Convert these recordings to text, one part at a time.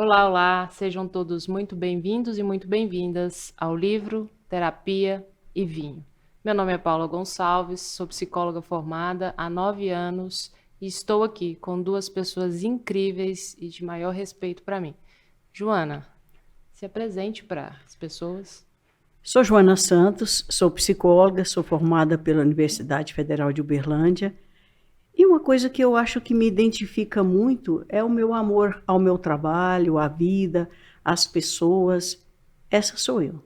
Olá, olá, sejam todos muito bem-vindos e muito bem-vindas ao livro Terapia e Vinho. Meu nome é Paula Gonçalves, sou psicóloga formada há 9 anos e estou aqui com duas pessoas incríveis e de maior respeito para mim. Joana, se apresente para as pessoas. Sou Joana Santos, sou psicóloga, sou formada pela Universidade Federal de Uberlândia. E uma coisa que eu acho que me identifica muito é o meu amor ao meu trabalho, à vida, às pessoas. Essa sou eu.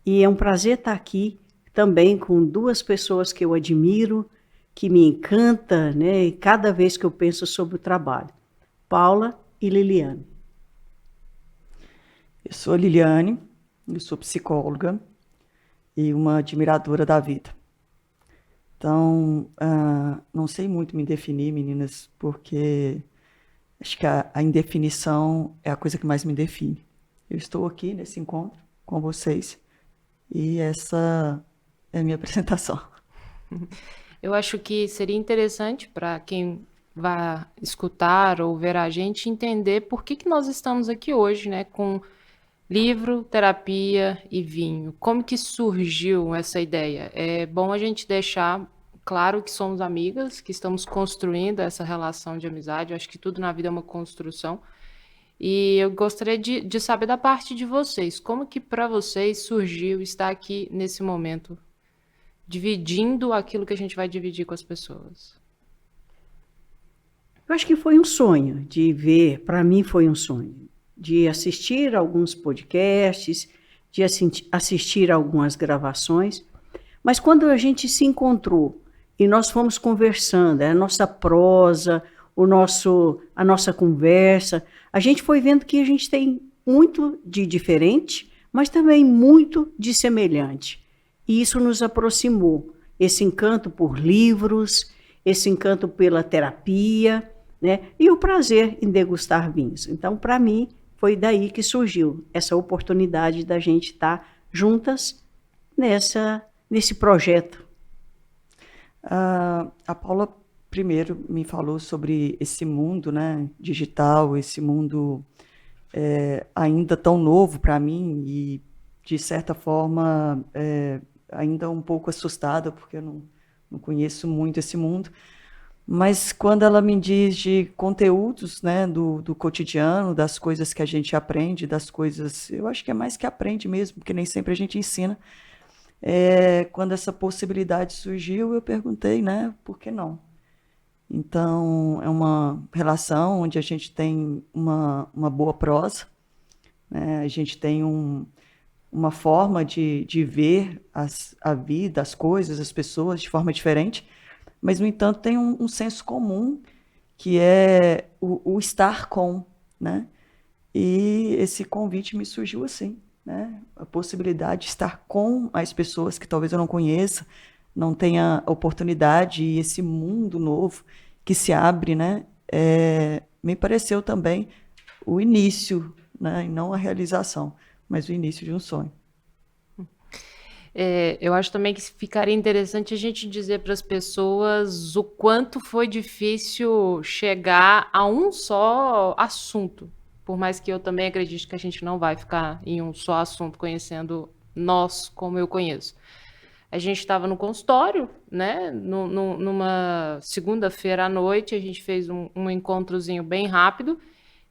E é um prazer estar aqui também com duas pessoas que eu admiro, que me encanta, né, cada vez que eu penso sobre o trabalho. Paula e Liliane. Eu sou a Liliane, eu sou psicóloga e uma admiradora da vida. Então, não sei muito me definir, meninas, porque acho que a indefinição é a coisa que mais me define. Eu estou aqui nesse encontro com vocês e essa é a minha apresentação. Eu acho que seria interessante para quem vai escutar ou ver a gente entender por que nós estamos aqui hoje, né, com livro, terapia e vinho. Como que surgiu essa ideia? É bom a gente deixar claro que somos amigas, que estamos construindo essa relação de amizade. Eu acho que tudo na vida é uma construção. E eu gostaria de saber da parte de vocês, como que para vocês surgiu estar aqui nesse momento, dividindo aquilo que a gente vai dividir com as pessoas. Eu acho que foi um sonho de ver, para mim foi um sonho, de assistir alguns podcasts, de assistir algumas gravações, mas quando a gente se encontrou e nós fomos conversando, a nossa prosa, a nossa conversa, a gente foi vendo que a gente tem muito de diferente, mas também muito de semelhante. E isso nos aproximou, esse encanto por livros, esse encanto pela terapia, né? E o prazer em degustar vinhos. Então, para mim, foi daí que surgiu essa oportunidade da gente estar juntas nesse projeto. A Paula primeiro me falou sobre esse mundo, né, digital, esse mundo ainda tão novo para mim e, de certa forma, ainda um pouco assustada, porque eu não conheço muito esse mundo. Mas quando ela me diz de conteúdos, né, do cotidiano, das coisas que a gente aprende, das coisas, eu acho que é mais que aprende mesmo, porque nem sempre a gente ensina. Quando essa possibilidade surgiu, eu perguntei, né, por que não? Então, é uma relação onde a gente tem uma boa prosa, né? A gente tem uma forma de ver a vida, as coisas, as pessoas de forma diferente, mas, no entanto, tem um senso comum que é o estar com, né? E esse convite me surgiu assim, né? A possibilidade de estar com as pessoas que talvez eu não conheça, não tenha oportunidade, e esse mundo novo que se abre, né? Me pareceu também o início, né? E não a realização, mas o início de um sonho. Eu acho também que ficaria interessante a gente dizer para as pessoas o quanto foi difícil chegar a um só assunto. Por mais que eu também acredite que a gente não vai ficar em um só assunto conhecendo nós como eu conheço. A gente estava no consultório, né? Numa segunda-feira à noite, a gente fez um encontrozinho bem rápido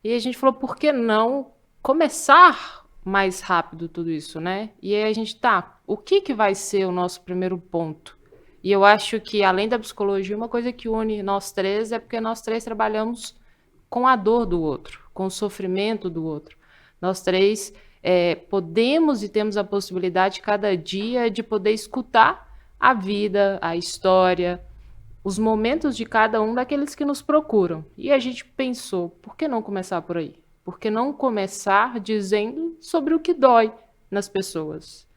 e a gente falou, por que não começar mais rápido tudo isso, né? E aí a gente tá, o que vai ser o nosso primeiro ponto? E eu acho que, além da psicologia, uma coisa que une nós três é porque nós três trabalhamos com a dor do outro, com o sofrimento do outro. Nós três podemos e temos a possibilidade, cada dia, de poder escutar a vida, a história, os momentos de cada um daqueles que nos procuram. E a gente pensou, por que não começar por aí? Por que não começar dizendo sobre o que dói nas pessoas?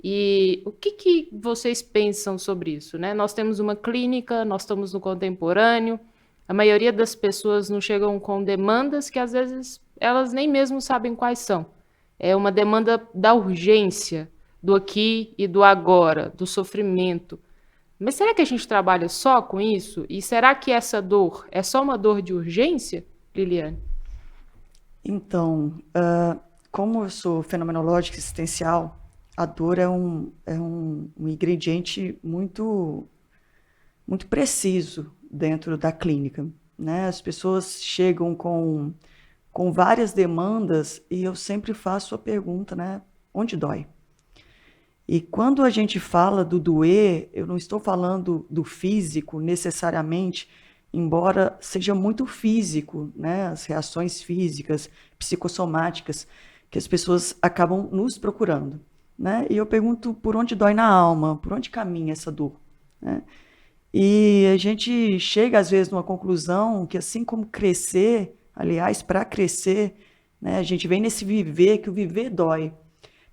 E o que vocês pensam sobre isso, né? Nós temos uma clínica, nós estamos no contemporâneo, a maioria das pessoas não chegam com demandas que às vezes elas nem mesmo sabem quais são. É uma demanda da urgência, do aqui e do agora, do sofrimento. Mas será que a gente trabalha só com isso? E será que essa dor é só uma dor de urgência, Liliane? Então, como eu sou fenomenológica existencial, a dor é um ingrediente muito, muito preciso dentro da clínica, né? As pessoas chegam com várias demandas e eu sempre faço a pergunta, né? Onde dói? E quando a gente fala do doer, eu não estou falando do físico necessariamente, embora seja muito físico, né? As reações físicas, psicossomáticas, que as pessoas acabam nos procurando, né? E eu pergunto por onde dói na alma, por onde caminha essa dor, né? E a gente chega às vezes numa conclusão que assim como crescer, aliás, para crescer, né, a gente vem nesse viver, que o viver dói.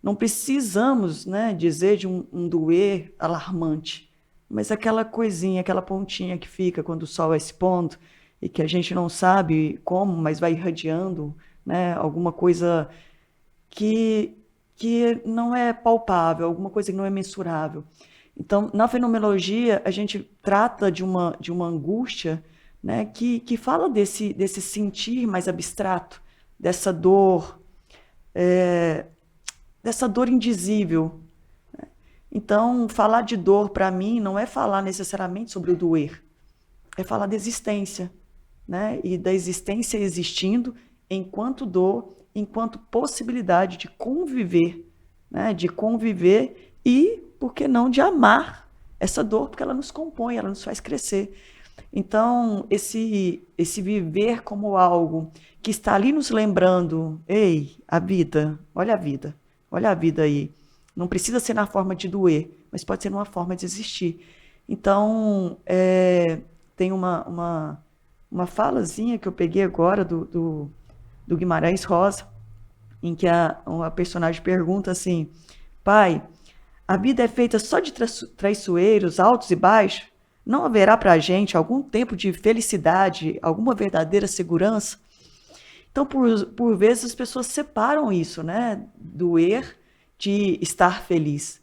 Não precisamos, né, dizer de um doer alarmante, mas aquela coisinha, aquela pontinha que fica quando o sol vai se pondo e que a gente não sabe como, mas vai irradiando, né, alguma coisa que não é palpável, alguma coisa que não é mensurável. Então, na fenomenologia, a gente trata de uma angústia, né, que fala desse sentir mais abstrato, dessa dor, dessa dor indizível. Então, falar de dor, para mim, não é falar necessariamente sobre o doer, é falar da existência, né, e da existência existindo enquanto dor, enquanto possibilidade de conviver, né, de conviver e, por que não, de amar essa dor, porque ela nos compõe, ela nos faz crescer. Então, esse viver como algo que está ali nos lembrando, ei, a vida, olha a vida aí. Não precisa ser na forma de doer, mas pode ser numa forma de existir. Então, tem uma falazinha que eu peguei agora do Guimarães Rosa, em que uma personagem pergunta assim, pai, a vida é feita só de traiçoeiros, altos e baixos? Não haverá para a gente algum tempo de felicidade, alguma verdadeira segurança? Então, por vezes, as pessoas separam isso, né? Doer de estar feliz.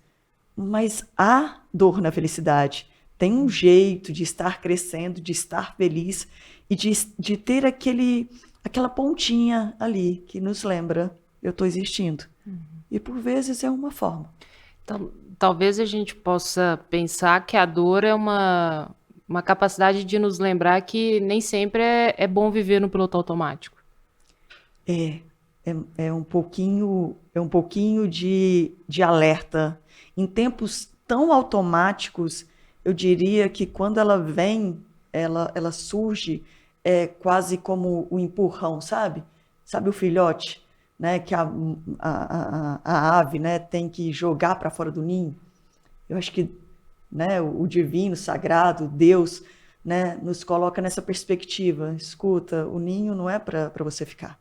Mas há dor na felicidade. Tem um jeito de estar crescendo, de estar feliz e de ter aquela pontinha ali que nos lembra, eu estou existindo. E por vezes é uma forma. Então, talvez a gente possa pensar que a dor é uma capacidade de nos lembrar que nem sempre é bom viver no piloto automático. É um pouquinho de alerta. Em tempos tão automáticos, eu diria que quando ela vem, ela surge quase como o empurrão, sabe? Sabe o filhote, né? Que a ave, né, tem que jogar para fora do ninho. Eu acho que, né, o divino, sagrado, Deus, né, nos coloca nessa perspectiva. Escuta, o ninho não é para você ficar.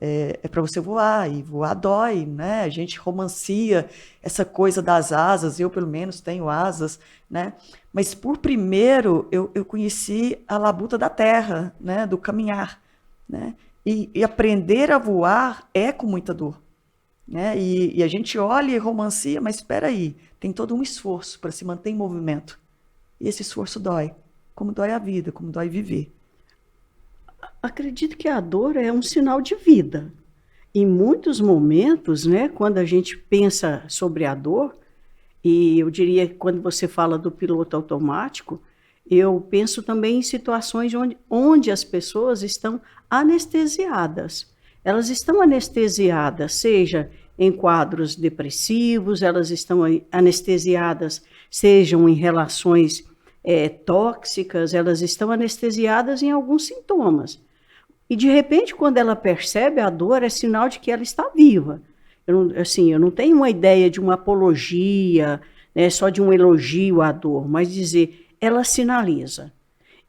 É para você voar, e voar dói, né? A gente romancia essa coisa das asas, eu pelo menos tenho asas, né? Mas por primeiro eu conheci a labuta da terra, né? Do caminhar, né? E aprender a voar é com muita dor, né? E a gente olha e romancia, mas espera aí, tem todo um esforço para se manter em movimento. E esse esforço dói, como dói a vida, como dói viver. Acredito que a dor é um sinal de vida. Em muitos momentos, né, quando a gente pensa sobre a dor, e eu diria que quando você fala do piloto automático, eu penso também em situações onde as pessoas estão anestesiadas. Elas estão anestesiadas, seja em quadros depressivos, elas estão anestesiadas, sejam em relações tóxicas, elas estão anestesiadas em alguns sintomas. E, de repente, quando ela percebe a dor, é sinal de que ela está viva. Eu não tenho uma ideia de uma apologia, né, só de um elogio à dor, mas dizer, ela sinaliza.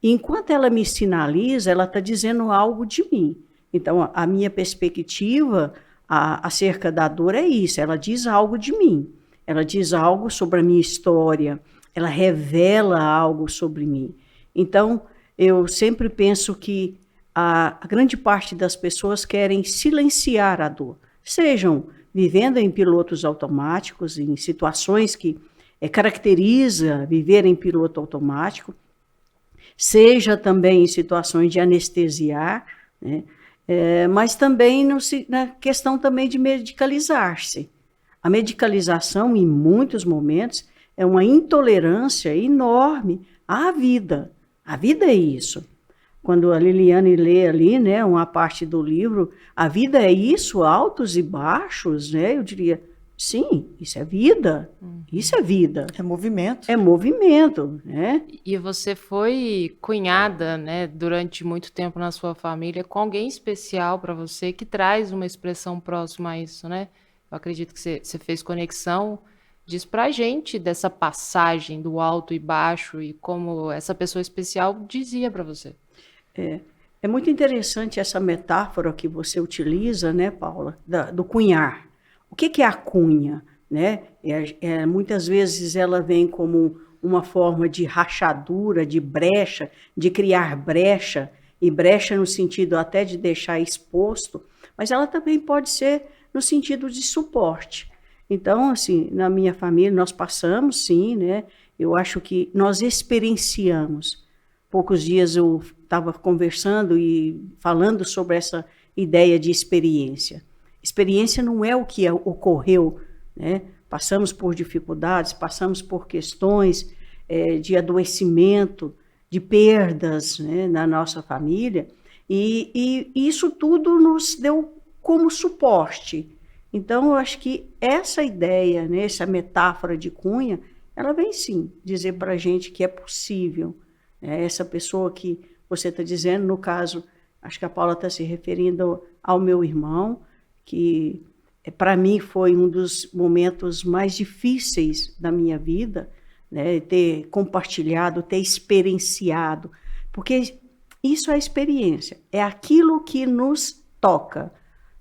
E enquanto ela me sinaliza, ela está dizendo algo de mim. Então, a minha perspectiva acerca da dor é isso, ela diz algo de mim. Ela diz algo sobre a minha história, ela revela algo sobre mim. Então, eu sempre penso que a grande parte das pessoas querem silenciar a dor, sejam vivendo em pilotos automáticos, em situações que caracteriza viver em piloto automático, seja também em situações de anestesiar, né? Mas também na questão também de medicalizar-se. A medicalização, em muitos momentos, é uma intolerância enorme à vida. A vida é isso. Quando a Liliane lê ali, né, uma parte do livro, a vida é isso, altos e baixos, né? Eu diria, sim, isso é vida. Isso é vida. É movimento. É movimento, né? E você foi cunhada, né, durante muito tempo na sua família, com alguém especial para você que traz uma expressão próxima a isso, né? Eu acredito que você fez conexão. Diz pra gente dessa passagem do alto e baixo e como essa pessoa especial dizia para você. É muito interessante essa metáfora que você utiliza, né, Paula, do cunhar. O que é a cunha? Né? Muitas vezes ela vem como uma forma de rachadura, de brecha, de criar brecha, e brecha no sentido até de deixar exposto, mas ela também pode ser no sentido de suporte. Então, assim, na minha família nós passamos, sim, né? Eu acho que nós experienciamos. Poucos dias eu estava conversando e falando sobre essa ideia de experiência. Experiência não é o que ocorreu, né? Passamos por dificuldades, passamos por questões de adoecimento, de perdas, né, na nossa família, e isso tudo nos deu como suporte. Então, eu acho que essa ideia, né, essa metáfora de cunha, ela vem sim dizer para a gente que é possível. Essa pessoa que você está dizendo, no caso, acho que a Paula está se referindo ao meu irmão, que para mim foi um dos momentos mais difíceis da minha vida, né, ter compartilhado, ter experienciado, porque isso é experiência, é aquilo que nos toca,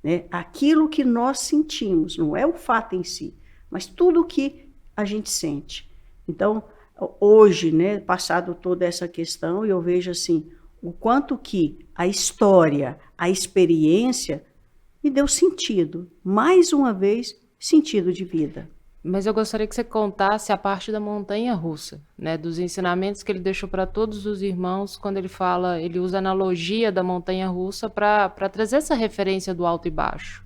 né, aquilo que nós sentimos, não é o fato em si, mas tudo que a gente sente. Então, hoje, né, passado toda essa questão, eu vejo assim, o quanto que a história, a experiência me deu sentido, mais uma vez, sentido de vida. Mas eu gostaria que você contasse a parte da montanha-russa, né, dos ensinamentos que ele deixou para todos os irmãos quando ele fala, ele usa a analogia da montanha-russa para trazer essa referência do alto e baixo.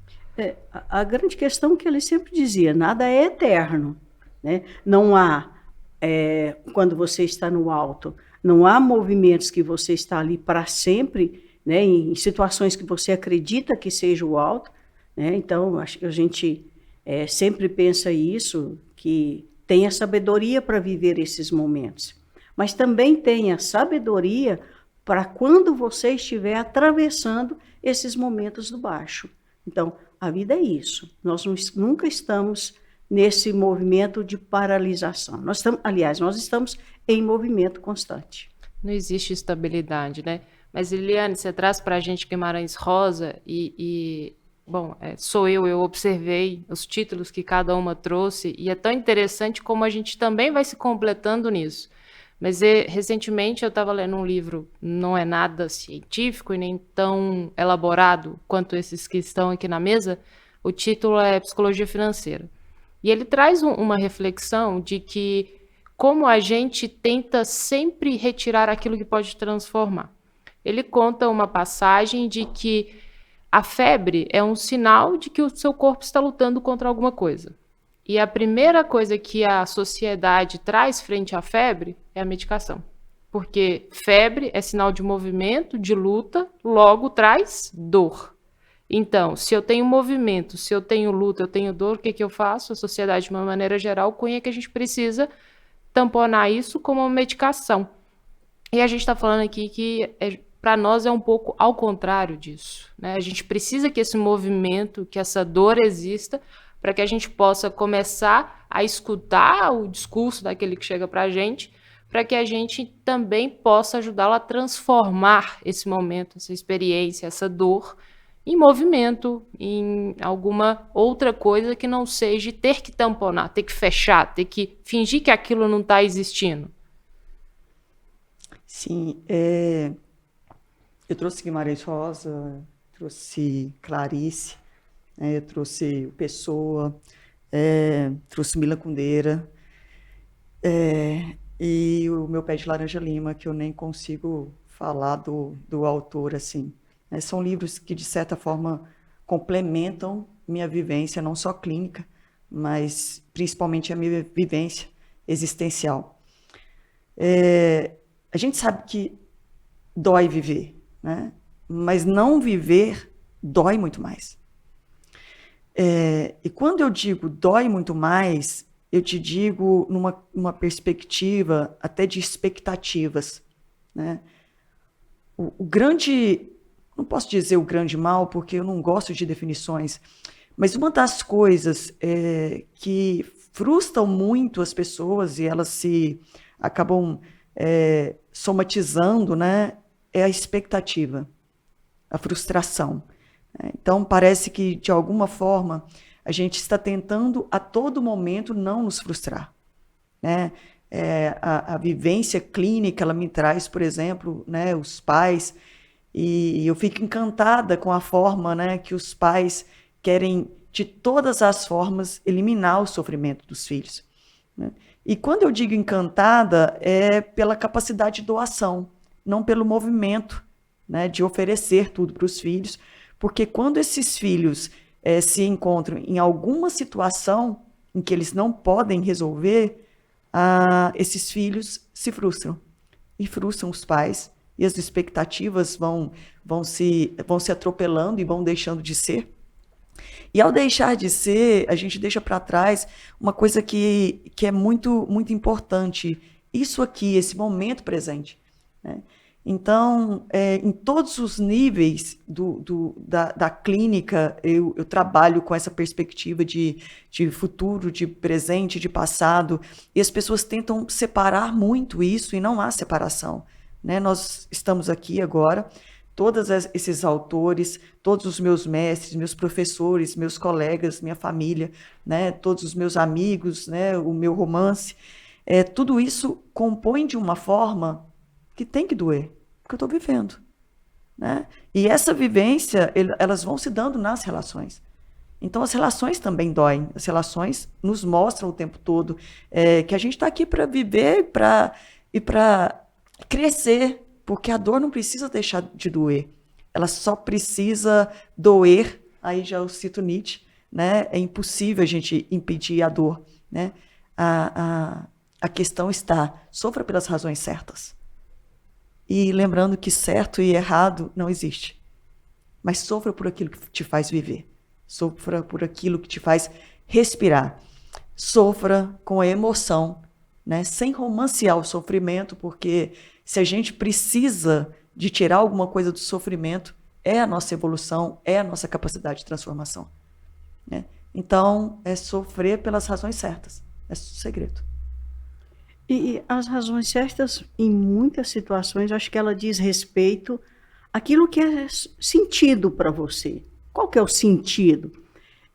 A grande questão que ele sempre dizia, nada é eterno, né? Não há, quando você está no alto, não há movimentos que você está ali para sempre, né, em situações que você acredita que seja o alto, né? Então, acho que a gente sempre pensa isso, que tem a sabedoria para viver esses momentos, mas também tem a sabedoria para quando você estiver atravessando esses momentos do baixo. Então, a vida é isso, nós nunca estamos nesse movimento de paralisação. Nós estamos em movimento constante. Não existe estabilidade, né? Mas, Liliane, você traz para a gente Guimarães Rosa bom, eu observei os títulos que cada uma trouxe e é tão interessante como a gente também vai se completando nisso. Mas recentemente eu estava lendo um livro, não é nada científico e nem tão elaborado quanto esses que estão aqui na mesa, o título é Psicologia Financeira. E ele traz uma reflexão de que como a gente tenta sempre retirar aquilo que pode transformar. Ele conta uma passagem de que a febre é um sinal de que o seu corpo está lutando contra alguma coisa. E a primeira coisa que a sociedade traz frente à febre é a medicação. Porque febre é sinal de movimento, de luta, logo traz dor. Então, se eu tenho movimento, se eu tenho luta, eu tenho dor, o que eu faço? A sociedade, de uma maneira geral, cunha que a gente precisa tamponar isso como uma medicação. E a gente está falando aqui que para nós é um pouco ao contrário disso, né? A gente precisa que esse movimento, que essa dor exista, para que a gente possa começar a escutar o discurso daquele que chega para a gente, para que a gente também possa ajudá-lo a transformar esse momento, essa experiência, essa dor, em movimento, em alguma outra coisa que não seja ter que tamponar, ter que fechar, ter que fingir que aquilo não está existindo. Sim, eu trouxe Guimarães Rosa, trouxe Clarice, eu trouxe Pessoa, trouxe Mila Kundera, e o meu Pé de Laranja Lima, que eu nem consigo falar do autor assim. né? São livros que, de certa forma, complementam minha vivência, não só clínica, mas principalmente a minha vivência existencial. A gente sabe que dói viver, né? Mas não viver dói muito mais. E quando eu digo dói muito mais, eu te digo numa perspectiva até de expectativas, né? O grande, não posso dizer o grande mal, porque eu não gosto de definições, mas uma das coisas que frustram muito as pessoas e elas se acabam somatizando, né, é a expectativa, a frustração. Então, parece que, de alguma forma, a gente está tentando a todo momento não nos frustrar, né? A vivência clínica, ela me traz, por exemplo, né, os pais, e eu fico encantada com a forma, né, que os pais querem, de todas as formas, eliminar o sofrimento dos filhos, né? E quando eu digo encantada, é pela capacidade de doação, não pelo movimento, né, de oferecer tudo para os filhos, porque quando esses filhos se encontram em alguma situação em que eles não podem resolver, esses filhos se frustram. E frustram os pais, e as expectativas vão se atropelando e vão deixando de ser. E ao deixar de ser, a gente deixa para trás uma coisa que é muito, muito importante. Isso aqui, esse momento presente, né? Então, em todos os níveis da clínica, eu trabalho com essa perspectiva de futuro, de presente, de passado, e as pessoas tentam separar muito isso, e não há separação, né? Nós estamos aqui agora, todos esses autores, todos os meus mestres, meus professores, meus colegas, minha família, né? Todos os meus amigos, né? O meu romance, tudo isso compõe de uma forma que tem que doer, porque eu estou vivendo, né? E essa vivência, elas vão se dando nas relações. Então, as relações também doem. As relações nos mostram o tempo todo que a gente está aqui para viver e para crescer, porque a dor não precisa deixar de doer. Ela só precisa doer. Aí já eu cito Nietzsche, né? É impossível a gente impedir a dor, né? A questão está, sofra pelas razões certas. E lembrando que certo e errado não existe. Mas sofra por aquilo que te faz viver. Sofra por aquilo que te faz respirar. Sofra com a emoção, né? Sem romancear o sofrimento, porque se a gente precisa de tirar alguma coisa do sofrimento, é a nossa evolução, é a nossa capacidade de transformação, né? Então, é sofrer pelas razões certas. É o segredo. E as razões certas, em muitas situações, acho que ela diz respeito àquilo que é sentido para você. Qual que é o sentido?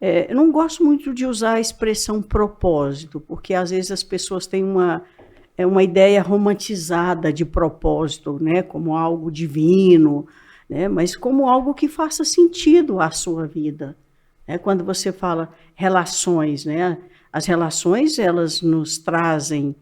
Eu não gosto muito de usar a expressão propósito, porque às vezes as pessoas têm uma ideia romantizada de propósito, né, como algo divino, né, mas como algo que faça sentido à sua vida. Quando você fala relações, né, as relações elas nos trazem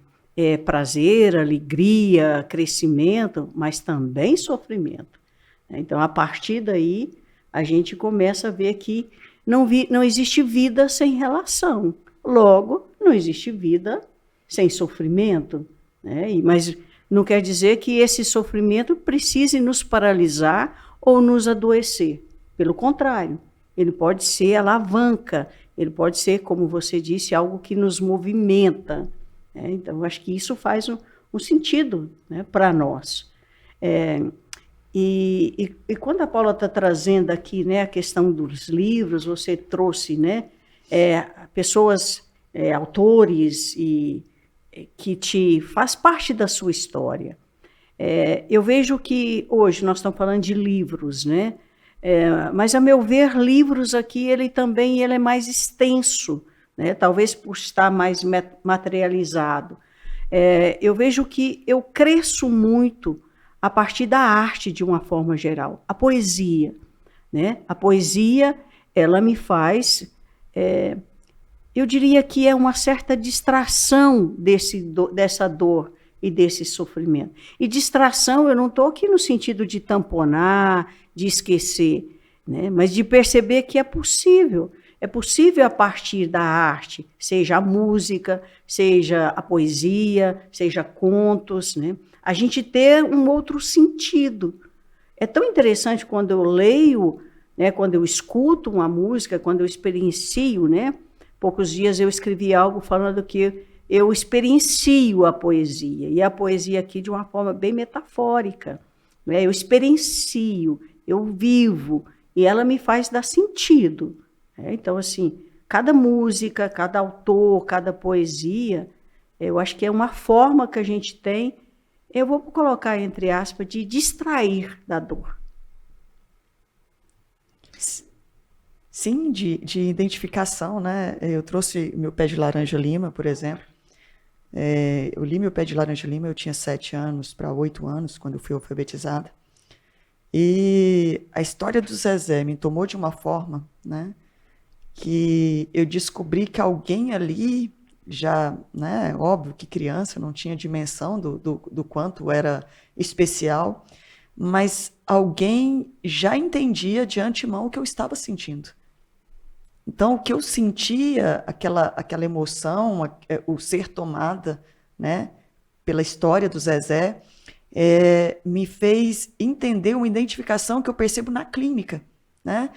prazer, alegria, crescimento, mas também sofrimento. Então, a partir daí, a gente começa a ver que não existe vida sem relação. Logo, não existe vida sem sofrimento, né? Mas não quer dizer que esse sofrimento precise nos paralisar ou nos adoecer. Pelo contrário, ele pode ser alavanca, ele pode ser, como você disse, algo que nos movimenta. Então, acho que isso faz um sentido, né, para nós. E quando a Paula está trazendo aqui, né, a questão dos livros, você trouxe, né, pessoas, autores, que te faz parte da sua história. Eu vejo que hoje nós estamos falando de livros, né? Mas, a meu ver, livros aqui, ele é mais extenso, né? Talvez por estar mais materializado. Eu vejo que eu cresço muito a partir da arte, de uma forma geral. A poesia, né? A poesia, ela me faz, eu diria que é uma certa distração dessa dor e desse sofrimento. E distração, eu não estou aqui no sentido de tamponar, de esquecer, né? Mas de perceber que é possível. É possível a partir da arte, seja a música, seja a poesia, seja contos, né? A gente ter um outro sentido. É tão interessante quando eu leio, né, quando eu escuto uma música, quando eu experiencio, né? Poucos dias eu escrevi algo falando que eu experiencio a poesia, e a poesia aqui de uma forma bem metafórica, né? Eu experiencio, eu vivo, e ela me faz dar sentido. Então, assim, cada música, cada autor, cada poesia, eu acho que é uma forma que a gente tem, eu vou colocar entre aspas, de distrair da dor. Sim, de identificação, né? Eu trouxe meu Pé de Laranja Lima, por exemplo. Eu li meu Pé de Laranja Lima, eu tinha 7 anos para 8 anos, quando eu fui alfabetizada. E a história do Zezé me tomou de uma forma, né, que eu descobri que alguém ali, já, né, óbvio que criança, não tinha dimensão do quanto era especial, mas alguém já entendia de antemão o que eu estava sentindo. Então, o que eu sentia, aquela emoção, o ser tomada, né, pela história do Zezé, me fez entender uma identificação que eu percebo na clínica, né?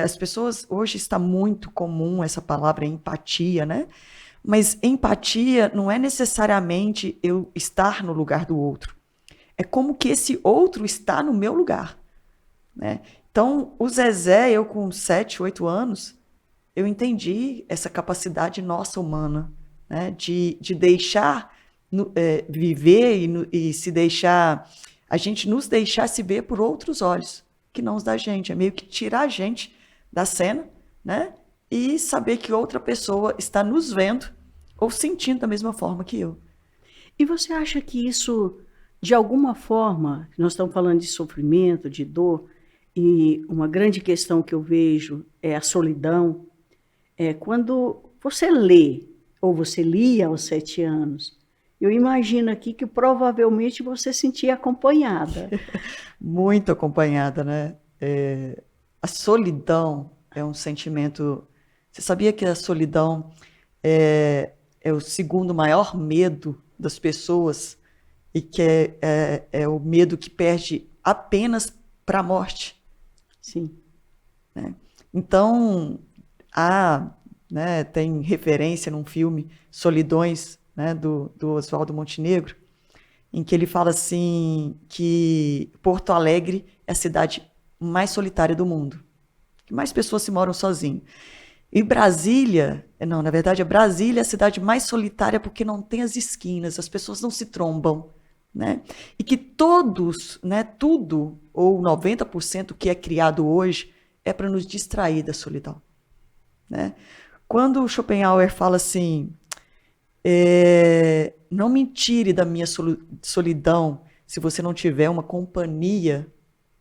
As pessoas, hoje está muito comum essa palavra empatia, né? Mas empatia não é necessariamente eu estar no lugar do outro. É como que esse outro está no meu lugar, né? Então, o Zezé, eu com 7, 8 anos, eu entendi essa capacidade nossa humana, né? De deixar viver e se deixar, a gente nos deixar se ver por outros olhos, que não os da gente. É meio que tirar a gente da cena, né? E saber que outra pessoa está nos vendo ou sentindo da mesma forma que eu. E você acha que isso, de alguma forma, nós estamos falando de sofrimento, de dor, e uma grande questão que eu vejo é a solidão. Quando você lê, ou você lia aos 7 anos, eu imagino aqui que provavelmente você se sentia acompanhada. Muito acompanhada, né? A solidão é um sentimento... Você sabia que a solidão é o segundo maior medo das pessoas e que é o medo que perde apenas para a morte? Sim. Né? Então, né, tem referência num filme, Solidões, né, do Oswaldo Montenegro, em que ele fala assim que Porto Alegre é a cidade mais solitária do mundo, que mais pessoas se moram sozinhas. E Brasília, não, na verdade, Brasília é a cidade mais solitária porque não tem as esquinas, as pessoas não se trombam, né? E que todos, né, tudo, ou 90% que é criado hoje, é para nos distrair da solidão, né? Quando o Schopenhauer fala assim, não me tire da minha solidão se você não tiver uma companhia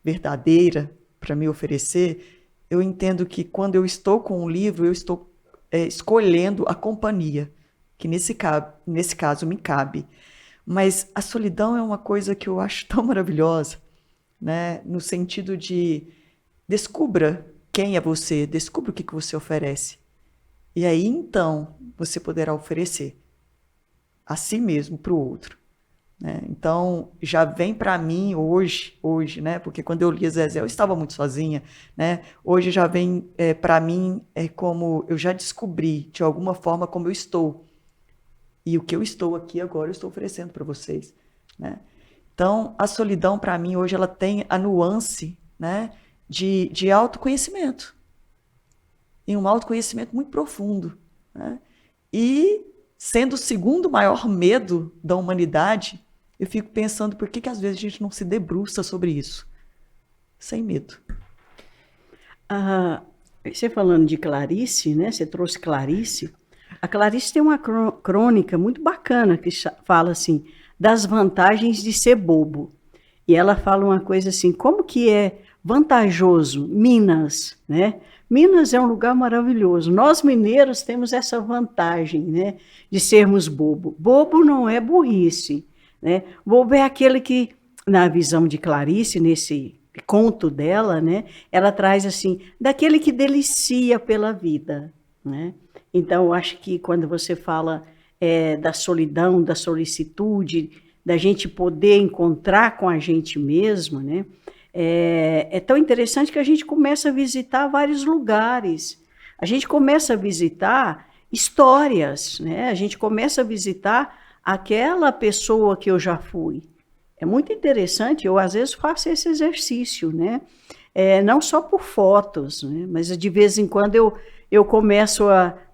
verdadeira para me oferecer, eu entendo que quando eu estou com um livro, eu estou escolhendo a companhia, que nesse caso me cabe. Mas a solidão é uma coisa que eu acho tão maravilhosa, né? No sentido de descubra quem é você, descubra o que você oferece. E aí, então, você poderá oferecer a si mesmo para o outro, né? Então, já vem para mim hoje, né? Porque quando eu lia Zezé, eu estava muito sozinha, né? Hoje já vem para mim como eu já descobri, de alguma forma, como eu estou. E o que eu estou aqui agora, eu estou oferecendo para vocês, né? Então, a solidão, para mim, hoje, ela tem a nuance, né, de autoconhecimento. E um autoconhecimento muito profundo, né? E, sendo o segundo maior medo da humanidade, eu fico pensando por que às vezes a gente não se debruça sobre isso, sem medo. Você falando de Clarice, né? Você trouxe Clarice. A Clarice tem uma crônica muito bacana que fala assim, das vantagens de ser bobo. E ela fala uma coisa assim, como que é vantajoso Minas, né? Minas é um lugar maravilhoso. Nós mineiros temos essa vantagem, né, de sermos bobo. Bobo não é burrice. né? Bobo é aquele que, na visão de Clarice, nesse conto dela, né, ela traz assim, daquele que delicia pela vida, né? Então, eu acho que quando você fala da solidão, da solicitude, da gente poder encontrar com a gente mesmo, né? É tão interessante que a gente começa a visitar vários lugares, a gente começa a visitar histórias, né? A gente começa a visitar aquela pessoa que eu já fui. É muito interessante, eu às vezes faço esse exercício, né? Não só por fotos, né? Mas de vez em quando eu começo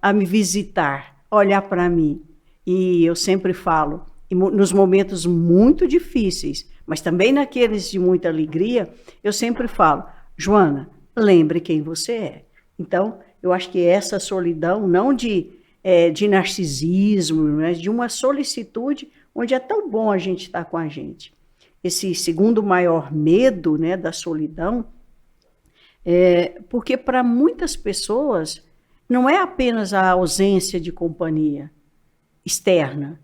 a me visitar, olhar para mim. E eu sempre falo, nos momentos muito difíceis, mas também naqueles de muita alegria, eu sempre falo, Joana, lembre quem você é. Então, eu acho que essa solidão, não de narcisismo, mas de uma solicitude, onde é tão bom a gente estar com a gente. Esse segundo maior medo, né, da solidão, porque para muitas pessoas não é apenas a ausência de companhia externa,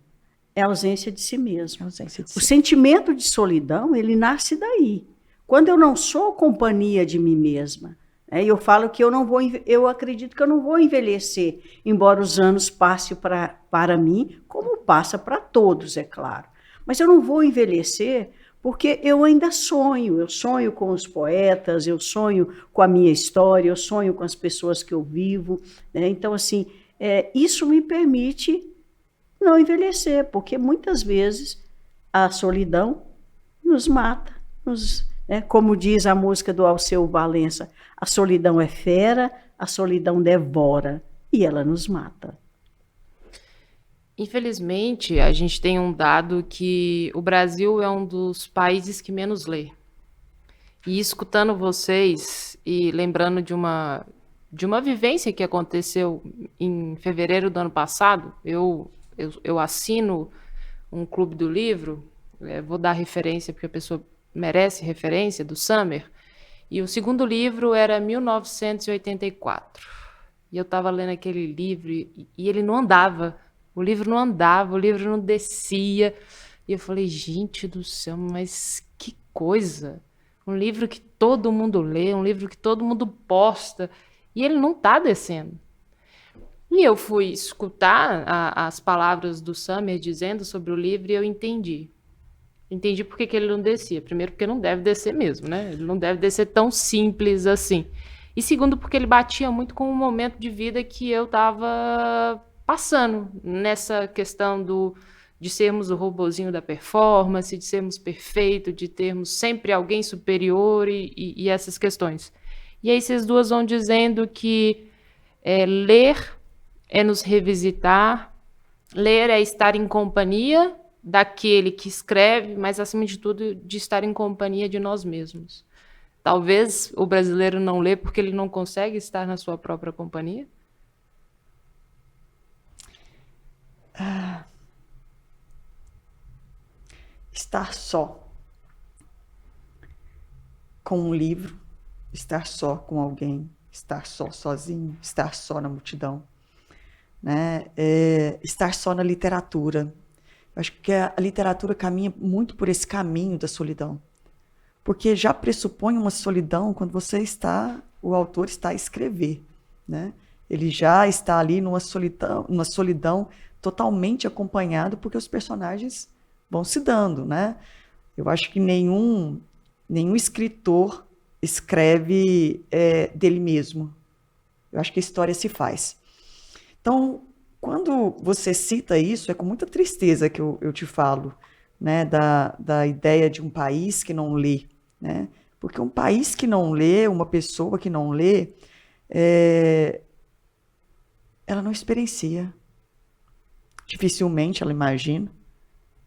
é a ausência de si mesmo. O sentimento de solidão, ele nasce daí. Quando eu não sou companhia de mim mesma, eu falo que eu acredito que eu não vou envelhecer, embora os anos passem para mim, como passa para todos, é claro. Mas eu não vou envelhecer porque eu ainda sonho. Eu sonho com os poetas, eu sonho com a minha história, eu sonho com as pessoas que eu vivo, né? Então, assim, isso me permite não envelhecer, porque muitas vezes a solidão nos mata, como diz a música do Alceu Valença, a solidão é fera, a solidão devora, e ela nos mata. Infelizmente, a gente tem um dado que o Brasil é um dos países que menos lê. E escutando vocês e lembrando de uma vivência que aconteceu em fevereiro do ano passado, eu assino um clube do livro, vou dar referência porque a pessoa merece referência, do Summer, e o segundo livro era 1984. E eu estava lendo aquele livro e ele não andava. O livro não andava, o livro não descia. E eu falei, gente do céu, mas que coisa! Um livro que todo mundo lê, um livro que todo mundo posta, e ele não está descendo. E eu fui escutar as palavras do Summer dizendo sobre o livro e eu entendi. Entendi por que ele não descia. Primeiro, porque não deve descer mesmo, né? Ele não deve descer tão simples assim. E segundo, porque ele batia muito com o momento de vida que eu estava passando nessa questão de sermos o robozinho da performance, de sermos perfeitos, de termos sempre alguém superior e essas questões. E aí vocês duas vão dizendo que ler é nos revisitar, ler é estar em companhia daquele que escreve, mas acima de tudo de estar em companhia de nós mesmos. Talvez o brasileiro não lê porque ele não consegue estar na sua própria companhia? Estar só com um livro, estar só com alguém, estar só sozinho, estar só na multidão, né? Estar só na literatura. Eu acho que a literatura caminha muito por esse caminho da solidão, porque já pressupõe uma solidão quando o autor está a escrever, né? Ele já está ali numa solidão totalmente acompanhado, porque os personagens vão se dando, né? Eu acho que nenhum escritor escreve dele mesmo. Eu acho que a história se faz. Então, quando você cita isso, é com muita tristeza que eu te falo, né, da ideia de um país que não lê, né? Porque um país que não lê, uma pessoa que não lê, ela não experiencia. Dificilmente ela imagina,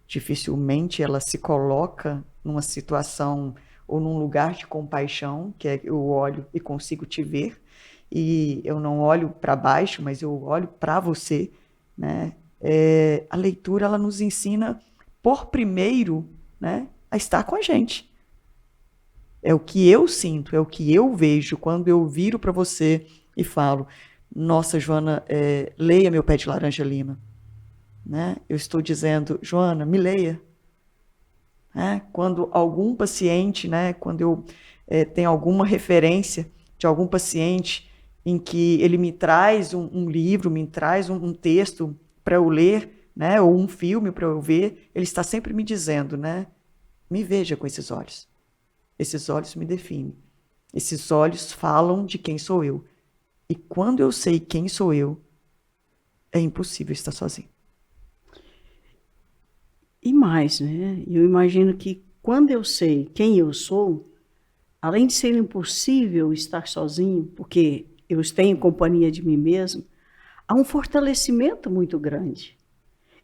dificilmente ela se coloca numa situação ou num lugar de compaixão, que eu olho e consigo te ver, e eu não olho para baixo, mas eu olho para você, né? A leitura, ela nos ensina, por primeiro, né, a estar com a gente. É o que eu sinto, é o que eu vejo quando eu viro para você e falo, nossa, Joana, leia Meu Pé de Laranja Lima. Né? Eu estou dizendo, Joana, me leia. né? Quando algum paciente, né, quando eu tenho alguma referência de algum paciente em que ele me traz um livro, me traz um texto para eu ler, né, ou um filme para eu ver, ele está sempre me dizendo, né, me veja com esses olhos. Esses olhos me definem. Esses olhos falam de quem sou eu. E quando eu sei quem sou eu, é impossível estar sozinho. E mais, né? Eu imagino que quando eu sei quem eu sou, além de ser impossível estar sozinho, porque eu tenho companhia de mim mesmo, há um fortalecimento muito grande.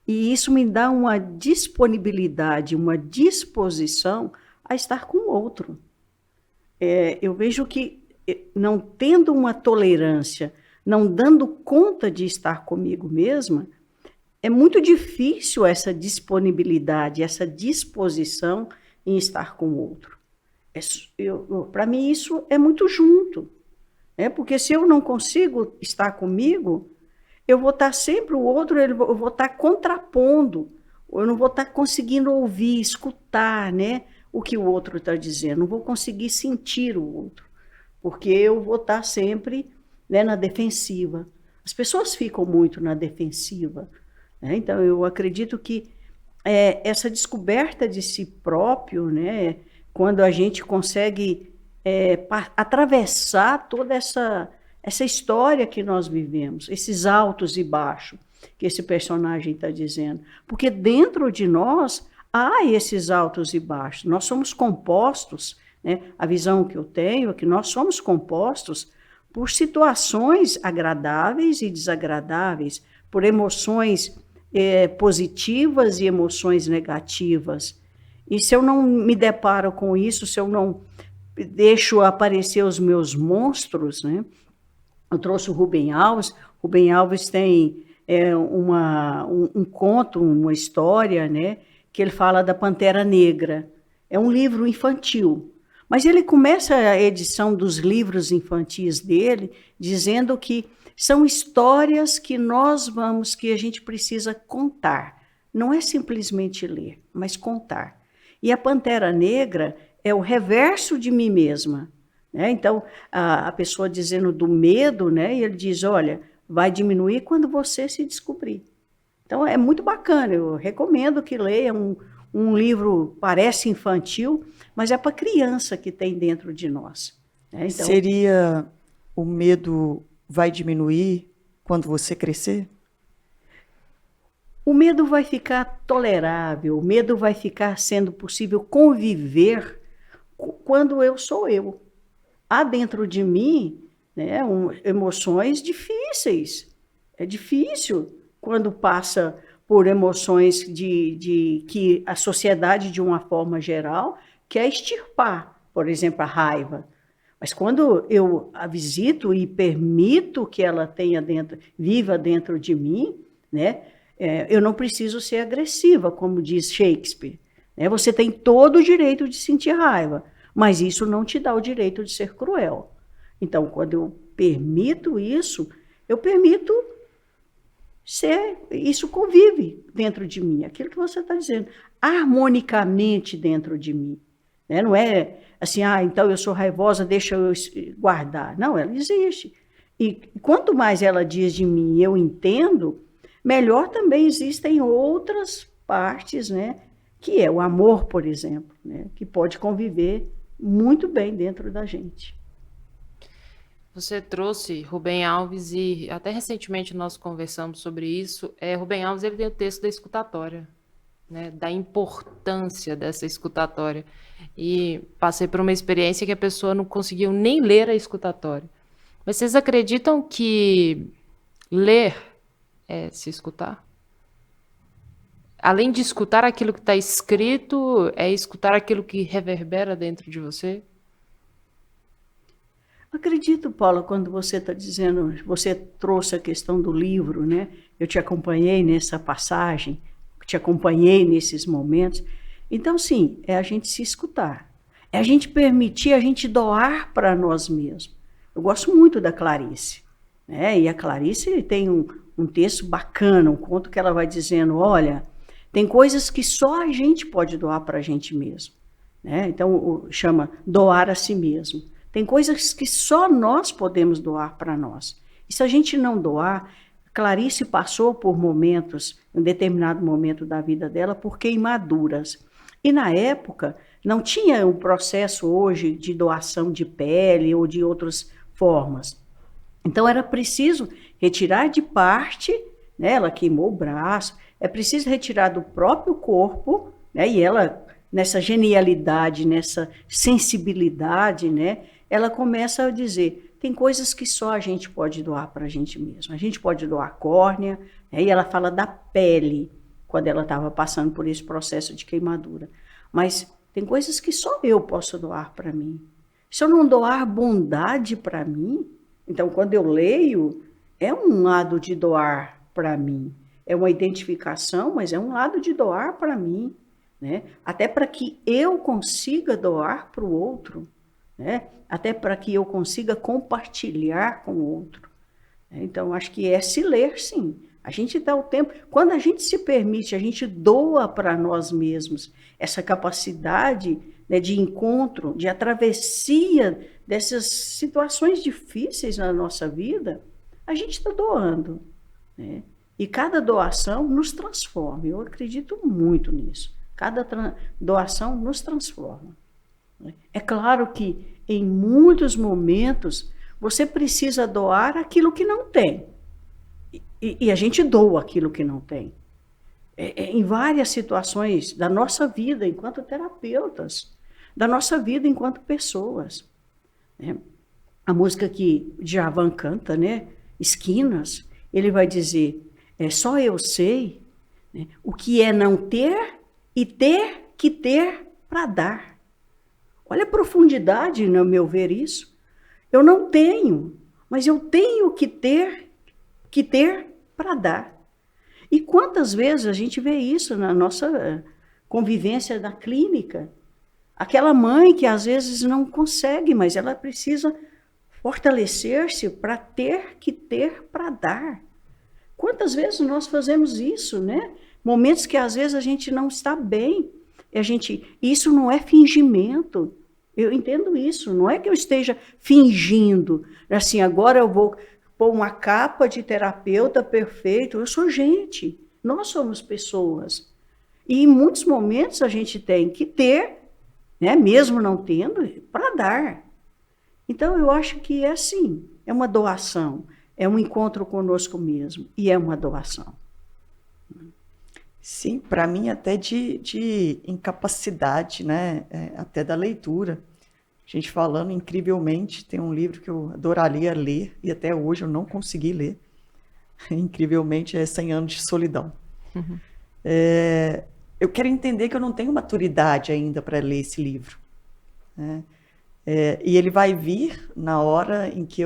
E isso me dá uma disponibilidade, uma disposição a estar com o outro. Eu vejo que não tendo uma tolerância, não dando conta de estar comigo mesma, é muito difícil essa disponibilidade, essa disposição em estar com o outro. Para mim, isso é muito junto. Porque se eu não consigo estar comigo, eu vou estar sempre o outro, eu vou estar contrapondo, eu não vou estar conseguindo ouvir, escutar, né, o que o outro está dizendo, não vou conseguir sentir o outro, porque eu vou estar sempre, né, na defensiva. As pessoas ficam muito na defensiva, né? Então, eu acredito que essa descoberta de si próprio, né, quando a gente consegue atravessar toda essa história que nós vivemos, esses altos e baixos que esse personagem está dizendo. Porque dentro de nós há esses altos e baixos. Nós somos compostos, né? A visão que eu tenho é que nós somos compostos por situações agradáveis e desagradáveis, por emoções positivas e emoções negativas. E se eu não me deparo com isso, se eu não deixo aparecer os meus monstros, né? Eu trouxe o Rubem Alves. Rubem Alves tem um conto, uma história, né? Que ele fala da Pantera Negra. É um livro infantil, mas ele começa a edição dos livros infantis dele dizendo que são histórias que que a gente precisa contar. Não é simplesmente ler, mas contar. E a Pantera Negra é o reverso de mim mesma, né? Então, a pessoa dizendo do medo, né? E ele diz, olha, vai diminuir quando você se descobrir. Então, é muito bacana, eu recomendo que leia um livro, parece infantil, mas é para criança que tem dentro de nós, né? Então, seria o medo vai diminuir quando você crescer? O medo vai ficar tolerável, o medo vai ficar sendo possível conviver quando eu sou eu. Há dentro de mim, né, emoções difíceis. É difícil quando passa por emoções que a sociedade, de uma forma geral, quer extirpar. Por exemplo, a raiva. Mas quando eu a visito e permito que ela viva dentro de mim, né, eu não preciso ser agressiva, como diz Shakespeare. Né? Você tem todo o direito de sentir raiva, mas isso não te dá o direito de ser cruel. Então, quando eu permito isso, eu permito isso convive dentro de mim, aquilo que você está dizendo, harmonicamente dentro de mim. Né? Não é assim, então eu sou raivosa, deixa eu guardar. Não, ela existe. E quanto mais ela diz de mim, eu entendo, melhor também existem outras partes, né? Que é o amor, por exemplo, né? Que pode conviver muito bem dentro da gente. Você trouxe Rubem Alves e até recentemente nós conversamos sobre isso. Rubem Alves, ele tem o texto da escutatória, né? Da importância dessa escutatória. E passei por uma experiência que a pessoa não conseguiu nem ler a escutatória. Mas vocês acreditam que ler é se escutar? Além de escutar aquilo que está escrito, é escutar aquilo que reverbera dentro de você? Acredito, Paula, quando você está dizendo, você trouxe a questão do livro, né? Eu te acompanhei nessa passagem, te acompanhei nesses momentos. Então, sim, é a gente se escutar. É a gente permitir, a gente doar para nós mesmos. Eu gosto muito da Clarice, né? E a Clarice tem um texto bacana, um conto que ela vai dizendo, olha, Tem coisas que só a gente pode doar para a gente mesmo, né? Então, chama doar a si mesmo. Tem coisas que só nós podemos doar para nós. E se a gente não doar, Clarice passou por momentos, em um determinado momento da vida dela, por queimaduras. E na época, não tinha o processo hoje de doação de pele ou de outras formas. Então, era preciso retirar de parte, né? Ela queimou o braço, é preciso retirar do próprio corpo, né? E ela, nessa genialidade, nessa sensibilidade, né? Ela começa a dizer, tem coisas que só a gente pode doar para a gente mesmo. A gente pode doar córnea, né? E ela fala da pele, quando ela estava passando por esse processo de queimadura. Mas tem coisas que só eu posso doar para mim. Se eu não doar bondade para mim, então quando eu leio, é um lado de doar para mim. É uma identificação, mas é um lado de doar para mim, né? Até para que eu consiga doar para o outro, né? Até para que eu consiga compartilhar com o outro. Então, acho que é se ler, sim. A gente dá o tempo. Quando a gente se permite, a gente doa para nós mesmos essa capacidade, né, de encontro, de travessia dessas situações difíceis na nossa vida, a gente está doando, né? E cada doação nos transforma. Eu acredito muito nisso. Cada doação nos transforma. É claro que em muitos momentos você precisa doar aquilo que não tem. E a gente doa aquilo que não tem. Em várias situações da nossa vida enquanto terapeutas, da nossa vida enquanto pessoas. Né? A música que Djavan canta, né? Esquinas, ele vai dizer, só eu sei, né, o que é não ter e ter que ter para dar. Olha a profundidade, no meu ver, isso. Eu não tenho, mas eu tenho que ter para dar. E quantas vezes a gente vê isso na nossa convivência na clínica? Aquela mãe que às vezes não consegue, mas ela precisa fortalecer-se para ter que ter para dar. Quantas vezes nós fazemos isso, né? Momentos que às vezes a gente não está bem. Isso não é fingimento. Eu entendo isso. Não é que eu esteja fingindo. Assim, agora eu vou pôr uma capa de terapeuta perfeito. Eu sou gente. Nós somos pessoas. E em muitos momentos a gente tem que ter, né, mesmo não tendo, para dar. Então eu acho que é assim. É uma doação. É um encontro conosco mesmo. E é uma doação. Sim, para mim até de incapacidade, né? Até da leitura. A gente falando incrivelmente, tem um livro que eu adoraria ler, e até hoje eu não consegui ler. Incrivelmente, é 100 Anos de Solidão. Uhum. Eu quero entender que eu não tenho maturidade ainda para ler esse livro, né? E ele vai vir na hora em que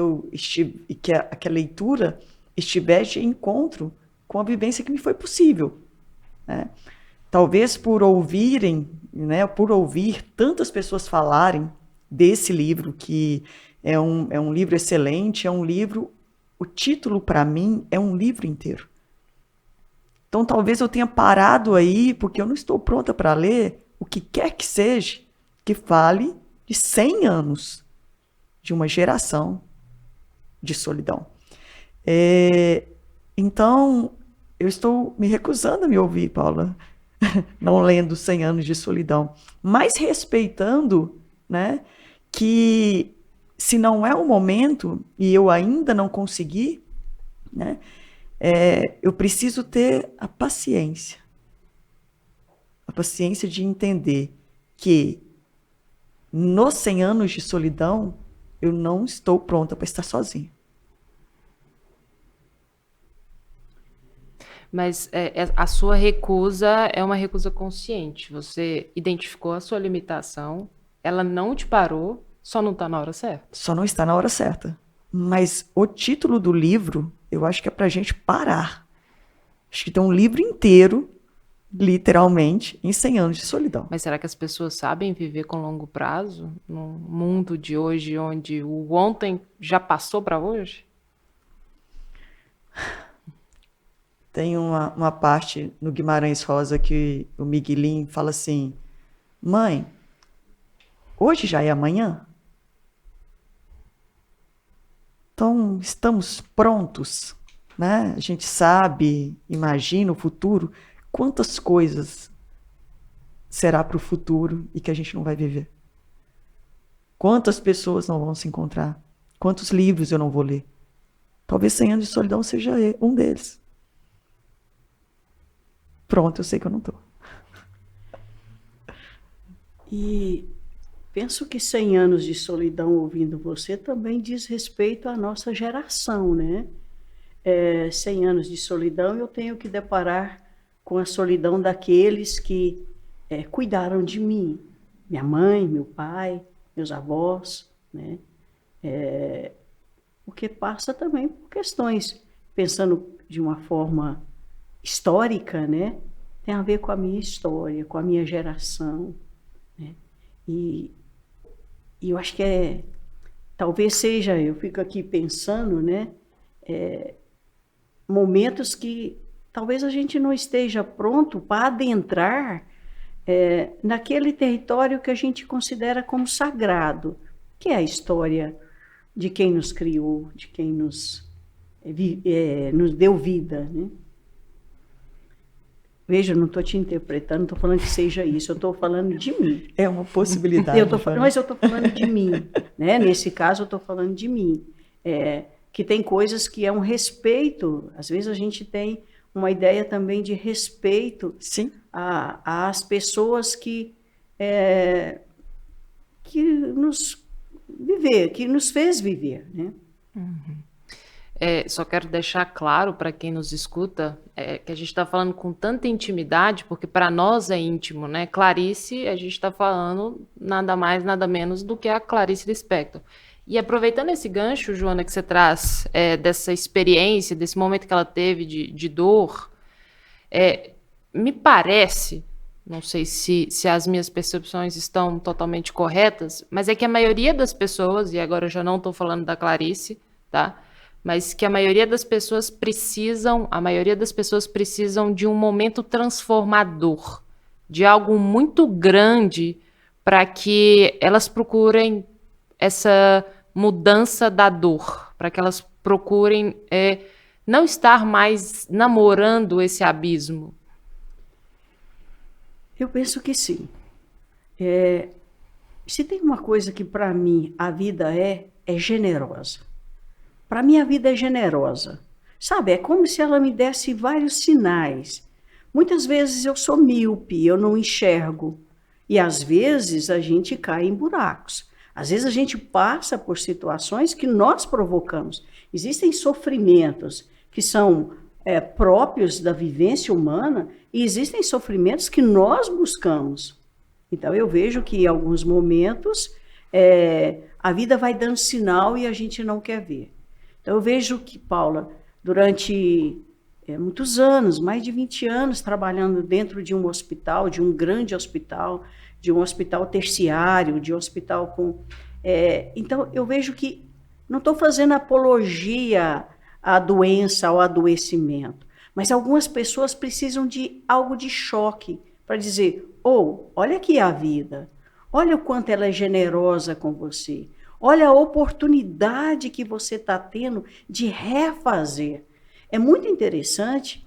que a leitura estiver de encontro com a vivência que me foi possível, né? Talvez por ouvirem, né, por ouvir tantas pessoas falarem desse livro, que é um livro excelente, é um livro, o título para mim é um livro inteiro. Então talvez eu tenha parado aí, porque eu não estou pronta para ler o que quer que seja, que fale de 100 anos de uma geração de solidão. Então, eu estou me recusando a me ouvir, Paula, não lendo 100 Anos de Solidão, mas respeitando, né, que se não é o momento e eu ainda não consegui, né, eu preciso ter a paciência de entender que nos 100 anos de solidão, eu não estou pronta para estar sozinha. Mas a sua recusa é uma recusa consciente. Você identificou a sua limitação, ela não te parou, só não está na hora certa. Só não está na hora certa. Mas o título do livro, eu acho que é para a gente parar. Acho que tem um livro inteiro, literalmente, em 100 anos de solidão. Mas será que as pessoas sabem viver com longo prazo? No mundo de hoje, onde o ontem já passou para hoje? Tem uma parte no Guimarães Rosa que o Miguelinho fala assim: mãe, hoje já é amanhã? Então, estamos prontos, né? A gente sabe, imagina o futuro, quantas coisas será para o futuro e que a gente não vai viver. Quantas pessoas não vão se encontrar? Quantos livros eu não vou ler? Talvez 100 anos de solidão seja um deles. Pronto, eu sei que eu não estou. E penso que 100 anos de solidão, ouvindo você, também diz respeito à nossa geração, né? 100 anos de solidão, eu tenho que deparar com a solidão daqueles que cuidaram de mim. Minha mãe, meu pai, meus avós, né? O que passa também por questões, pensando de uma forma histórica, né? Tem a ver com a minha história, com a minha geração, né? E eu acho que talvez seja, eu fico aqui pensando, né? Momentos que talvez a gente não esteja pronto para adentrar naquele território que a gente considera como sagrado, que é a história de quem nos criou, de quem nos deu vida, né? Veja, eu não estou te interpretando, não estou falando que seja isso, eu estou falando de mim. É uma possibilidade. Mas eu estou falando de mim, né? Nesse caso, eu estou falando de mim. Que tem coisas que é um respeito, às vezes a gente tem uma ideia também de respeito Sim. às pessoas que nos fez viver, né? Uhum. Só quero deixar claro para quem nos escuta que a gente está falando com tanta intimidade, porque para nós é íntimo, né? Clarice, a gente está falando nada mais, nada menos do que a Clarice Lispector. E aproveitando esse gancho, Joana, que você traz dessa experiência, desse momento que ela teve de dor, me parece, não sei se as minhas percepções estão totalmente corretas, mas é que a maioria das pessoas, e agora eu já não estou falando da Clarice, tá? Mas que a maioria das pessoas precisam de um momento transformador, de algo muito grande para que elas procurem essa mudança da dor, para que elas procurem não estar mais namorando esse abismo. Eu penso que sim. Se tem uma coisa que para mim a vida é generosa. Para mim, a vida é generosa. Sabe, é como se ela me desse vários sinais. Muitas vezes eu sou míope, eu não enxergo. E às vezes a gente cai em buracos. Às vezes a gente passa por situações que nós provocamos. Existem sofrimentos que são próprios da vivência humana e existem sofrimentos que nós buscamos. Então eu vejo que em alguns momentos a vida vai dando sinal e a gente não quer ver. Então, eu vejo que, Paula, durante muitos anos, mais de 20 anos, trabalhando dentro de um hospital, de um grande hospital, de um hospital terciário, de um hospital com... então, eu vejo que não estou fazendo apologia à doença, ao adoecimento, mas algumas pessoas precisam de algo de choque para dizer, olha aqui a vida, olha o quanto ela é generosa com você. Olha a oportunidade que você está tendo de refazer. É muito interessante,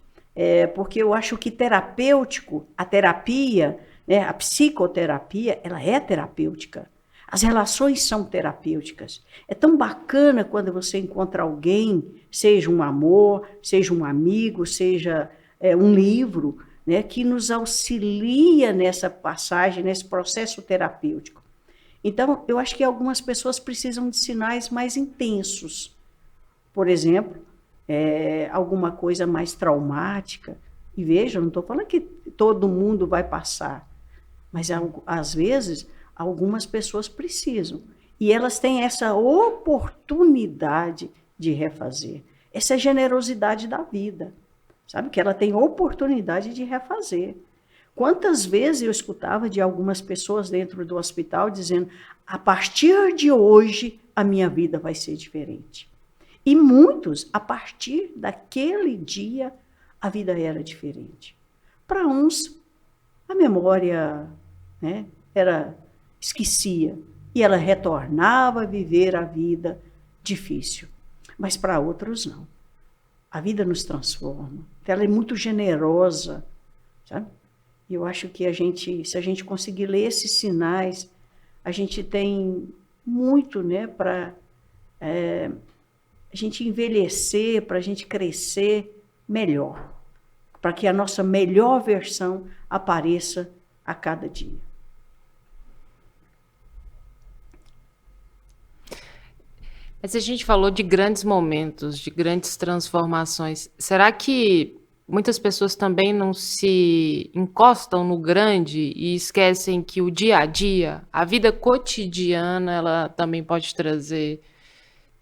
porque eu acho que terapêutico, a terapia, né, a psicoterapia, ela é terapêutica. As relações são terapêuticas. É tão bacana quando você encontra alguém, seja um amor, seja um amigo, seja um livro, né, que nos auxilia nessa passagem, nesse processo terapêutico. Então, eu acho que algumas pessoas precisam de sinais mais intensos. Por exemplo, alguma coisa mais traumática. E veja, eu não estou falando que todo mundo vai passar, mas às vezes algumas pessoas precisam. E elas têm essa oportunidade de refazer. Essa é a generosidade da vida. Sabe? Que ela tem oportunidade de refazer. Quantas vezes eu escutava de algumas pessoas dentro do hospital dizendo, a partir de hoje, a minha vida vai ser diferente. E muitos, a partir daquele dia, a vida era diferente. Para uns, a memória, né, esquecia e ela retornava a viver a vida difícil. Mas para outros, não. A vida nos transforma. Ela é muito generosa, sabe? E eu acho que se a gente conseguir ler esses sinais, a gente tem muito, né, para a gente envelhecer, para a gente crescer melhor, para que a nossa melhor versão apareça a cada dia. Mas a gente falou de grandes momentos, de grandes transformações. Será que muitas pessoas também não se encostam no grande e esquecem que o dia a dia, a vida cotidiana, ela também pode trazer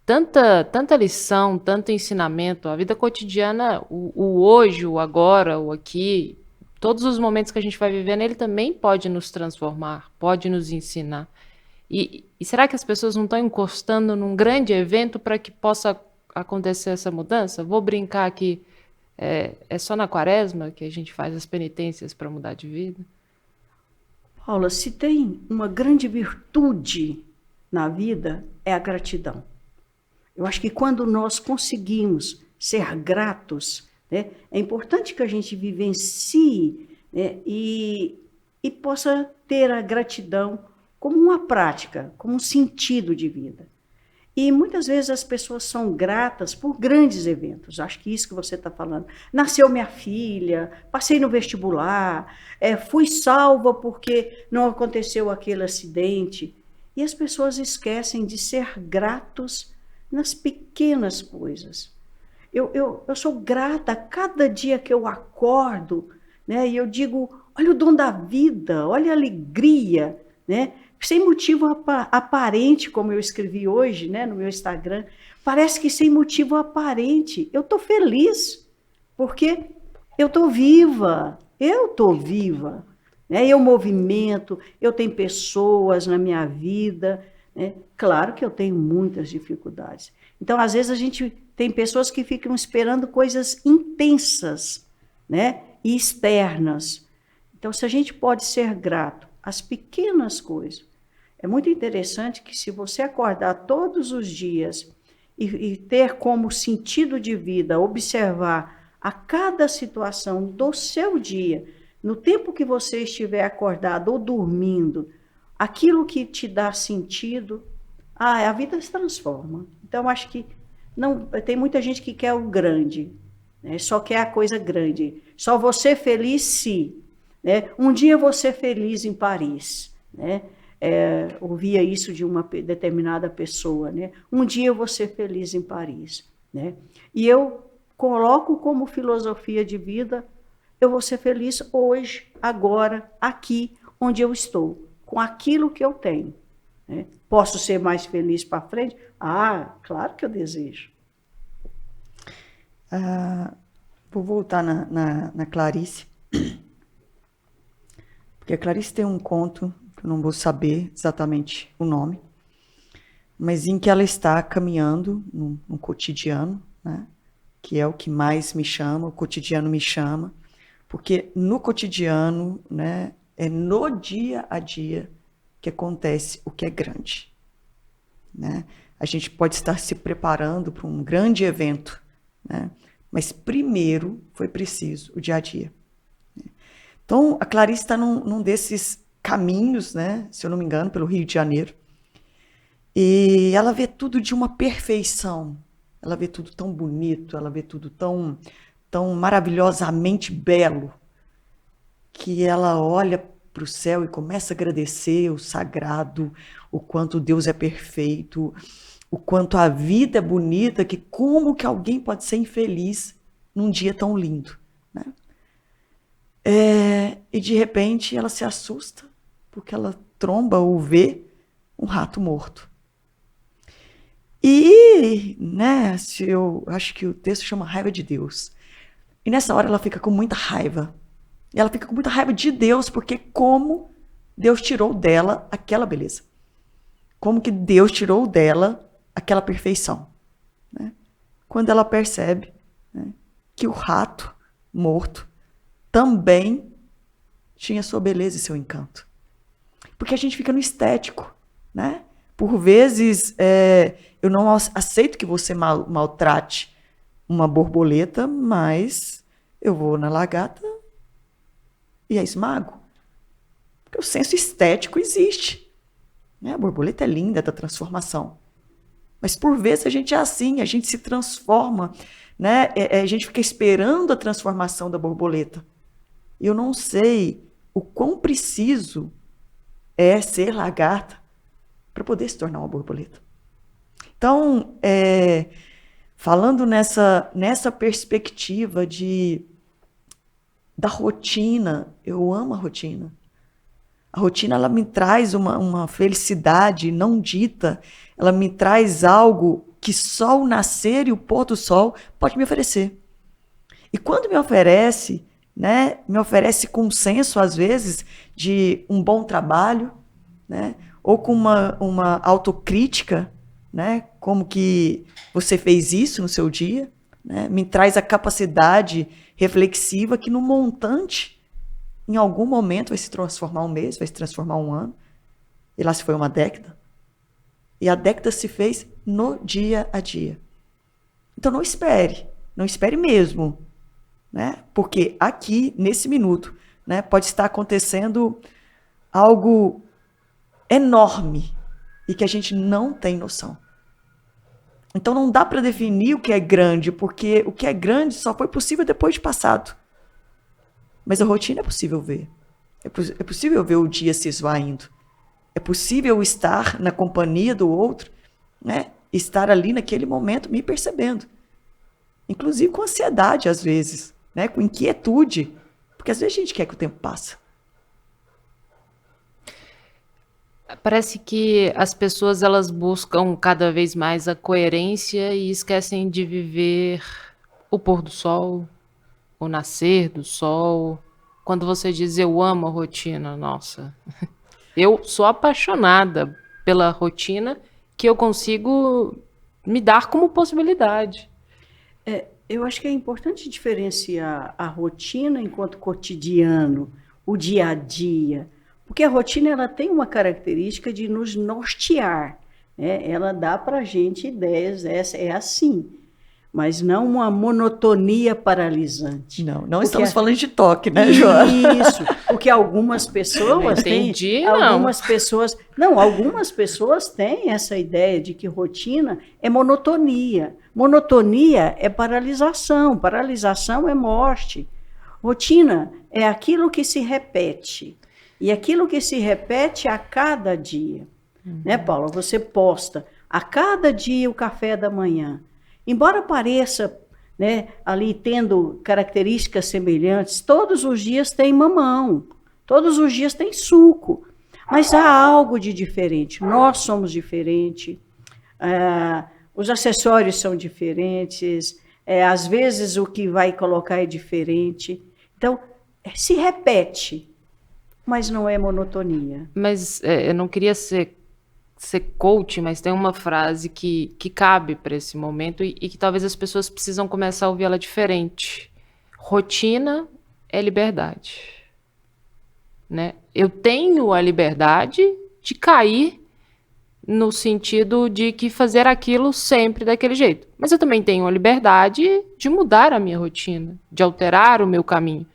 tanta lição, tanto ensinamento? A vida cotidiana, o hoje, o agora, o aqui, todos os momentos que a gente vai vivendo, ele também pode nos transformar, pode nos ensinar. E será que as pessoas não estão encostando num grande evento para que possa acontecer essa mudança? Vou brincar aqui, é só na quaresma que a gente faz as penitências para mudar de vida? Paula, se tem uma grande virtude na vida, é a gratidão. Eu acho que quando nós conseguimos ser gratos, né, é importante que a gente vivencie, né, e possa ter a gratidão como uma prática, como um sentido de vida. E muitas vezes as pessoas são gratas por grandes eventos. Acho que isso que você está falando. Nasceu minha filha, passei no vestibular, fui salva porque não aconteceu aquele acidente. E as pessoas esquecem de ser gratos nas pequenas coisas. Eu sou grata a cada dia que eu acordo, né, e eu digo, olha o dom da vida, olha a alegria, né? Sem motivo aparente, como eu escrevi hoje, né, no meu Instagram, parece que sem motivo aparente. Eu estou feliz, porque eu estou viva, né? Eu movimento, eu tenho pessoas na minha vida, né? Claro que eu tenho muitas dificuldades. Então, às vezes, a gente tem pessoas que ficam esperando coisas intensas, né, e externas. Então, se a gente pode ser grato às pequenas coisas, é muito interessante que se você acordar todos os dias e ter como sentido de vida observar a cada situação do seu dia, no tempo que você estiver acordado ou dormindo, aquilo que te dá sentido, a vida se transforma. Então, acho que não, tem muita gente que quer o grande, né? Só quer a coisa grande. Só você feliz se, né? Um dia você feliz em Paris, né? Ouvia isso de uma determinada pessoa, né? Um dia eu vou ser feliz em Paris, né? E eu coloco como filosofia de vida, eu vou ser feliz hoje, agora, aqui, onde eu estou, com aquilo que eu tenho, né? Posso ser mais feliz para frente? Claro que eu desejo. Vou voltar na Clarice, porque a Clarice tem um conto, eu não vou saber exatamente o nome, mas em que ela está caminhando no cotidiano, né, que é o que mais me chama, o cotidiano me chama, porque no cotidiano, né, é no dia a dia que acontece o que é grande, né? A gente pode estar se preparando para um grande evento, né, mas primeiro foi preciso o dia a dia. Então, a Clarice está num desses caminhos, né, se eu não me engano, pelo Rio de Janeiro, e ela vê tudo de uma perfeição, ela vê tudo tão bonito, ela vê tudo tão maravilhosamente belo, que ela olha para o céu e começa a agradecer o sagrado, o quanto Deus é perfeito, o quanto a vida é bonita, que como que alguém pode ser infeliz num dia tão lindo, né? E de repente ela se assusta, porque ela tromba ou vê um rato morto. E, né, eu acho que o texto chama raiva de Deus. E nessa hora ela fica com muita raiva. E ela fica com muita raiva de Deus, porque como Deus tirou dela aquela beleza. Como que Deus tirou dela aquela perfeição, né? Quando ela percebe, né, que o rato morto, também tinha sua beleza e seu encanto. Porque a gente fica no estético, né? Por vezes, eu não aceito que você maltrate uma borboleta, mas eu vou na lagarta e a esmago. Porque o senso estético existe. Né? A borboleta é linda, da transformação. Mas por vezes a gente é assim, a gente se transforma, né? A gente fica esperando a transformação da borboleta. Eu não sei o quão preciso é ser lagarta para poder se tornar uma borboleta. Então, falando nessa perspectiva da rotina, eu amo a rotina. A rotina, ela me traz uma felicidade não dita, ela me traz algo que só o nascer e o pôr do sol pode me oferecer. E quando me oferece, né, me oferece com um senso, às vezes, de um bom trabalho, né, ou com uma autocrítica, né, como que você fez isso no seu dia, né, me traz a capacidade reflexiva que no montante, em algum momento vai se transformar um mês, vai se transformar um ano, e lá se foi uma década. E a década se fez no dia a dia. Então não espere mesmo, né? Porque aqui, nesse minuto, né, pode estar acontecendo algo enorme e que a gente não tem noção. Então não dá para definir o que é grande, porque o que é grande só foi possível depois de passado. Mas a rotina é possível ver. É possível ver o dia se esvaindo. É possível estar na companhia do outro, né? Estar ali naquele momento me percebendo. Inclusive com ansiedade, às vezes, né? Com inquietude. Porque às vezes a gente quer que o tempo passe. Parece que as pessoas elas buscam cada vez mais a coerência e esquecem de viver o pôr do sol, o nascer do sol. Quando você diz eu amo a rotina, nossa, eu sou apaixonada pela rotina que eu consigo me dar como possibilidade. Eu acho que é importante diferenciar a rotina enquanto cotidiano, o dia a dia, porque a rotina ela tem uma característica de nos nortear, né? Ela dá para a gente ideias, é assim, mas não uma monotonia paralisante. Não estamos falando de toque, né, Joana? Isso, porque algumas pessoas têm... Algumas pessoas têm essa ideia de que rotina é monotonia. Monotonia é paralisação, paralisação é morte. Rotina é aquilo que se repete, e aquilo que se repete a cada dia. Né, Paula? Você posta a cada dia o café da manhã. Embora pareça, né, ali tendo características semelhantes, todos os dias tem mamão, todos os dias tem suco, mas há algo de diferente. Nós somos diferentes, os acessórios são diferentes, às vezes o que vai colocar é diferente. Então, se repete, mas não é monotonia. Mas eu não queria ser coach, mas tem uma frase que cabe para esse momento e que talvez as pessoas precisam começar a ouvir ela diferente. Rotina é liberdade. Né? Eu tenho a liberdade de cair no sentido de que fazer aquilo sempre daquele jeito. Mas eu também tenho a liberdade de mudar a minha rotina, de alterar o meu caminho.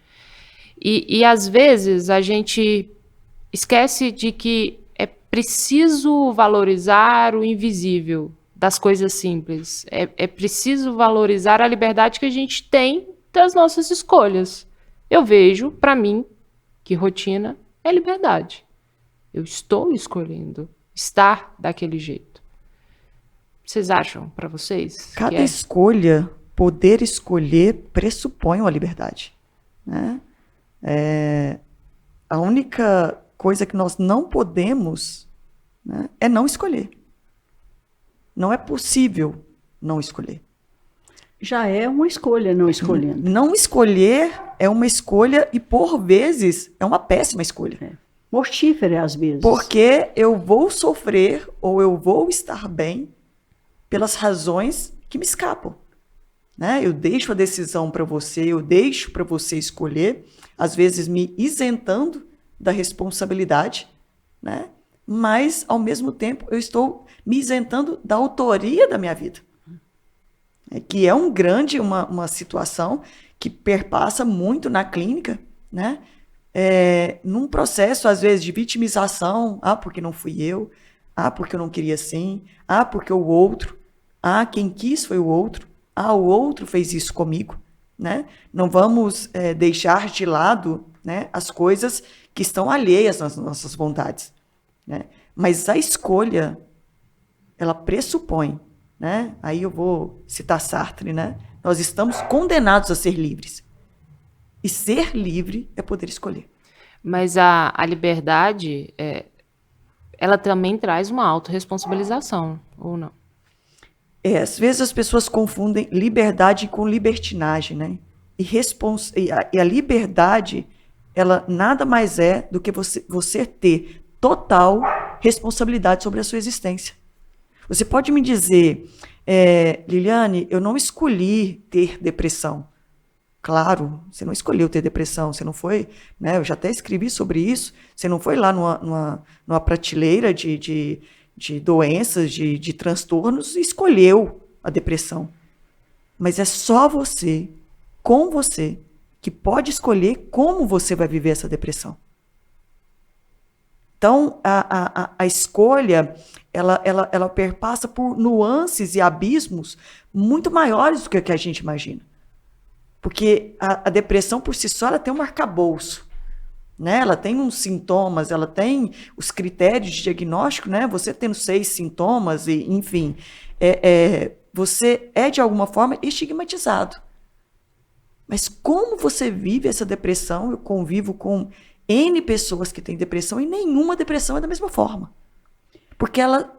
E às vezes a gente esquece de que preciso valorizar o invisível das coisas simples. É preciso valorizar a liberdade que a gente tem das nossas escolhas. Eu vejo, para mim, que rotina é liberdade. Eu estou escolhendo estar daquele jeito. Vocês acham, para vocês? Cada escolha, poder escolher, pressupõe uma liberdade. Né? A única coisa que nós não podemos, né, é não escolher. Não é possível não escolher. Já é uma escolha não escolhendo. Não escolher é uma escolha e, por vezes, é uma péssima escolha. Mortífera, às vezes. Porque eu vou sofrer ou eu vou estar bem pelas razões que me escapam. né? Eu deixo a decisão para você, eu deixo para você escolher, às vezes me isentando da responsabilidade, né? Mas, ao mesmo tempo, eu estou me isentando da autoria da minha vida. Que é uma situação que perpassa muito na clínica, né? Num processo, às vezes, de vitimização. Porque não fui eu. Porque eu não queria assim. Porque o outro. Quem quis foi o outro. O outro fez isso comigo. Né? Não vamos deixar de lado, né, as coisas que estão alheias às nossas vontades. Né? Mas a escolha, ela pressupõe, né? Aí eu vou citar Sartre, né? Nós estamos condenados a ser livres. E ser livre é poder escolher. Mas a liberdade, ela também traz uma autorresponsabilização, ou não? Às vezes as pessoas confundem liberdade com libertinagem, né? E a liberdade, ela nada mais é do que você ter total responsabilidade sobre a sua existência. Você pode me dizer, Liliane, eu não escolhi ter depressão. Claro, você não escolheu ter depressão, você não foi, né? Eu já até escrevi sobre isso, você não foi lá numa prateleira de doenças, de transtornos e escolheu a depressão. Mas é só você, com você, que pode escolher como você vai viver essa depressão. Então, a escolha, ela perpassa por nuances e abismos muito maiores do que a gente imagina. Porque a depressão, por si só, ela tem um arcabouço. Né? Ela tem uns sintomas, ela tem os critérios de diagnóstico, né? Você tendo 6 sintomas, enfim, você é, de alguma forma, estigmatizado. Mas como você vive essa depressão? Eu convivo com N pessoas que têm depressão e nenhuma depressão é da mesma forma. Porque ela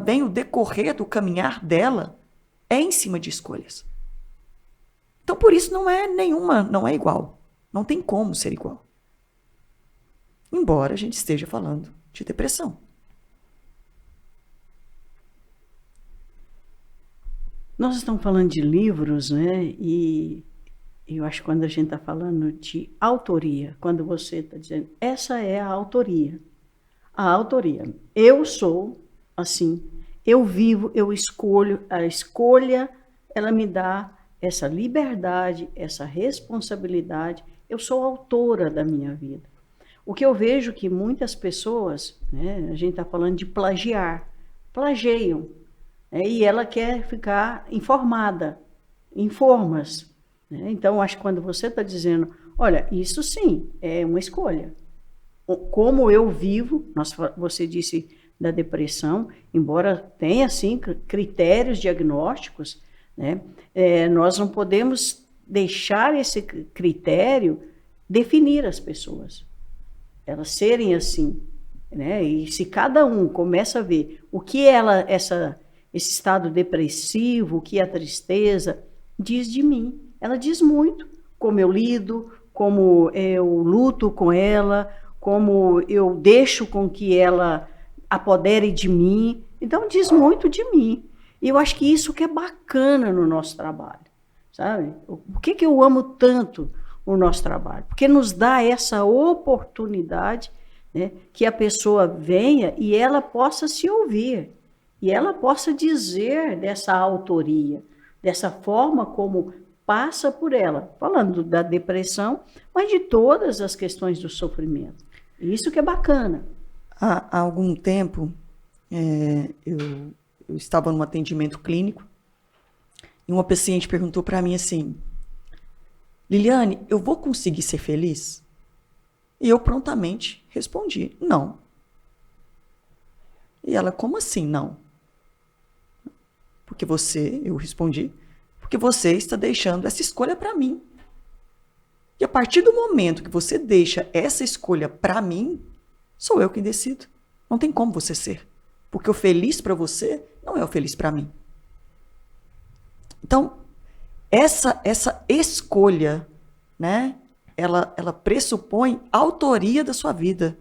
vem, o decorrer do caminhar dela é em cima de escolhas. Então, por isso, não é igual. Não tem como ser igual. Embora a gente esteja falando de depressão. Nós estamos falando de livros, né? E eu acho que quando a gente está falando de autoria, quando você está dizendo, essa é a autoria. A autoria. Eu sou assim, eu vivo, eu escolho, a escolha, ela me dá essa liberdade, essa responsabilidade. Eu sou autora da minha vida. O que eu vejo que muitas pessoas, né, a gente está falando de plagiar, plagiam, né, e ela quer ficar informada, em formas. Né? Então, acho que quando você está dizendo, olha, isso sim é uma escolha. Como eu vivo, você disse da depressão, embora tenha, sim, critérios diagnósticos, né, nós não podemos deixar esse critério definir as pessoas, elas serem assim, né? E se cada um começa a ver o que esse estado depressivo, o que a tristeza diz de mim, ela diz muito, como eu lido, como eu luto com ela, como eu deixo com que ela apodere de mim, então diz muito de mim. E eu acho que isso que é bacana no nosso trabalho, sabe? Por que eu amo tanto o nosso trabalho? Porque nos dá essa oportunidade, né, que a pessoa venha e ela possa se ouvir, e ela possa dizer dessa autoria, dessa forma como passa por ela, falando da depressão, mas de todas as questões do sofrimento. Isso que é bacana. Há algum tempo, eu estava num atendimento clínico e uma paciente perguntou para mim assim, Liliane, eu vou conseguir ser feliz? E eu prontamente respondi, não. E ela, como assim não? Eu respondi, porque você está deixando essa escolha para mim. E a partir do momento que você deixa essa escolha para mim, sou eu quem decido. Não tem como você ser. Porque o feliz para você não é o feliz para mim. Então, essa escolha, né, ela pressupõe a autoria da sua vida.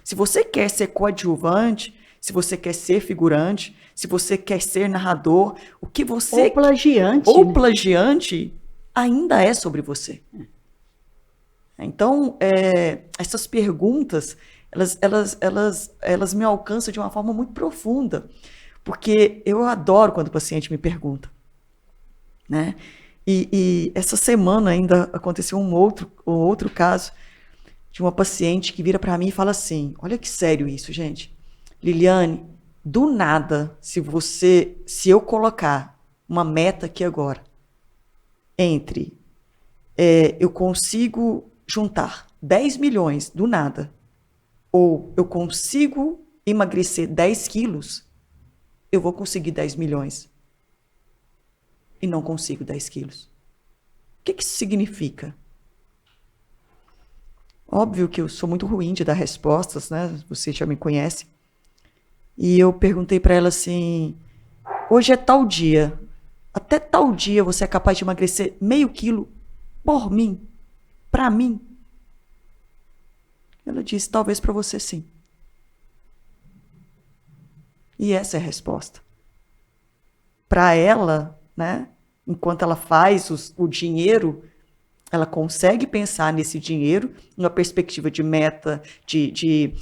Se você quer ser coadjuvante, se você quer ser figurante, se você quer ser narrador, o que você... Ou plagiante. Ou né? plagiante ainda é sobre você. Então, essas perguntas, elas me alcançam de uma forma muito profunda, porque eu adoro quando o paciente me pergunta, né? E essa semana ainda aconteceu um outro caso de uma paciente que vira para mim e fala assim, olha que sério isso, gente. Liliane, do nada, se eu colocar uma meta aqui agora, entre eu consigo juntar 10 milhões do nada, ou eu consigo emagrecer 10 quilos, eu vou conseguir 10 milhões. E não consigo 10 quilos. O que isso significa? Óbvio que eu sou muito ruim de dar respostas, né? Você já me conhece. E eu perguntei para ela assim, hoje é tal dia, até tal dia você é capaz de emagrecer meio quilo por mim, para mim? Ela disse, talvez para você sim. E essa é a resposta. Para ela, né, enquanto ela faz o dinheiro, ela consegue pensar nesse dinheiro numa perspectiva de meta, de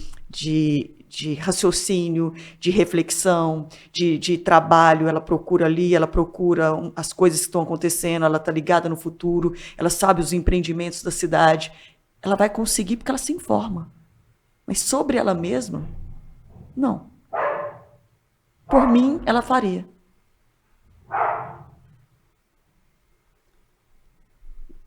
raciocínio, de reflexão, de trabalho. Ela procura ali, ela procura as coisas que estão acontecendo, ela está ligada no futuro, ela sabe os empreendimentos da cidade. Ela vai conseguir porque ela se informa. Mas sobre ela mesma, não. Por mim, ela faria.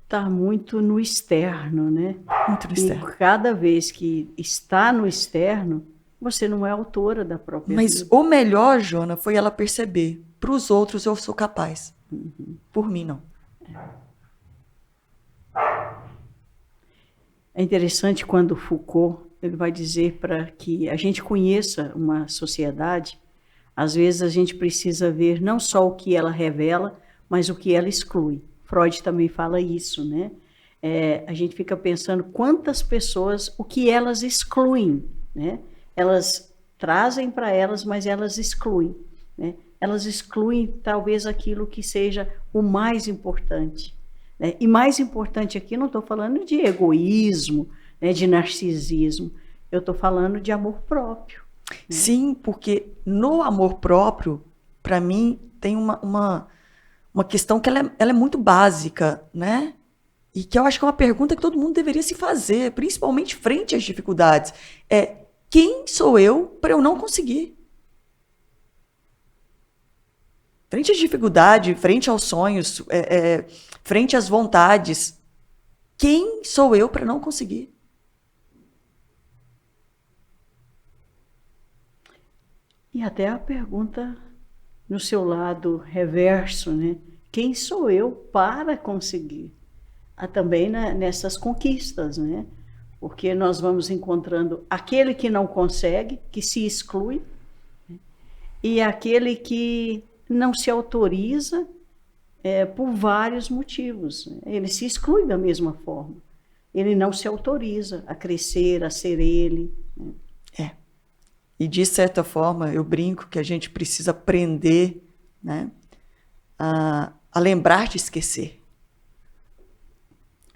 Está muito no externo, né? Muito no externo. E cada vez que está no externo, você não é autora da própria Mas vida. o melhor, Joana, foi ela perceber. Para os outros eu sou capaz. Por mim, não. É interessante quando Foucault ele vai dizer para que a gente conheça uma sociedade, às vezes a gente precisa ver não só o que ela revela, mas o que ela exclui. Freud também fala isso, né? A gente fica pensando quantas pessoas, o que elas excluem, né? Elas trazem para elas, mas elas excluem, né? Elas excluem talvez aquilo que seja o mais importante, né? E mais importante aqui, não estou falando de egoísmo, né, de narcisismo, eu estou falando de amor próprio. Né? Sim, porque no amor próprio, para mim, tem uma questão que ela é muito básica, né? E que eu acho que é uma pergunta que todo mundo deveria se fazer, principalmente frente às dificuldades. Quem sou eu para eu não conseguir? Frente às dificuldades, frente aos sonhos, frente às vontades, quem sou eu para não conseguir? E até a pergunta no seu lado reverso, né? Quem sou eu para conseguir? Também nessas conquistas, né? Porque nós vamos encontrando aquele que não consegue, que se exclui, né? E aquele que não se autoriza por vários motivos. Né? Ele se exclui da mesma forma. Ele não se autoriza a crescer, a ser ele. Né? E, de certa forma, eu brinco que a gente precisa aprender, né, a lembrar de esquecer.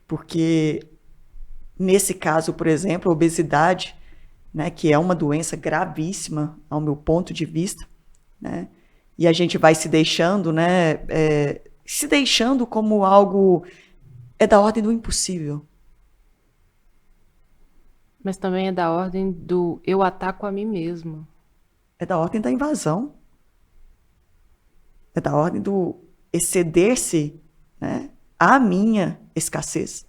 Porque, nesse caso, por exemplo, a obesidade, né, que é uma doença gravíssima, ao meu ponto de vista, né, e a gente vai se deixando, né, se deixando como algo da ordem do impossível. Mas também é da ordem do eu ataco a mim mesmo. É da ordem da invasão. É da ordem do exceder-se, né, à minha escassez.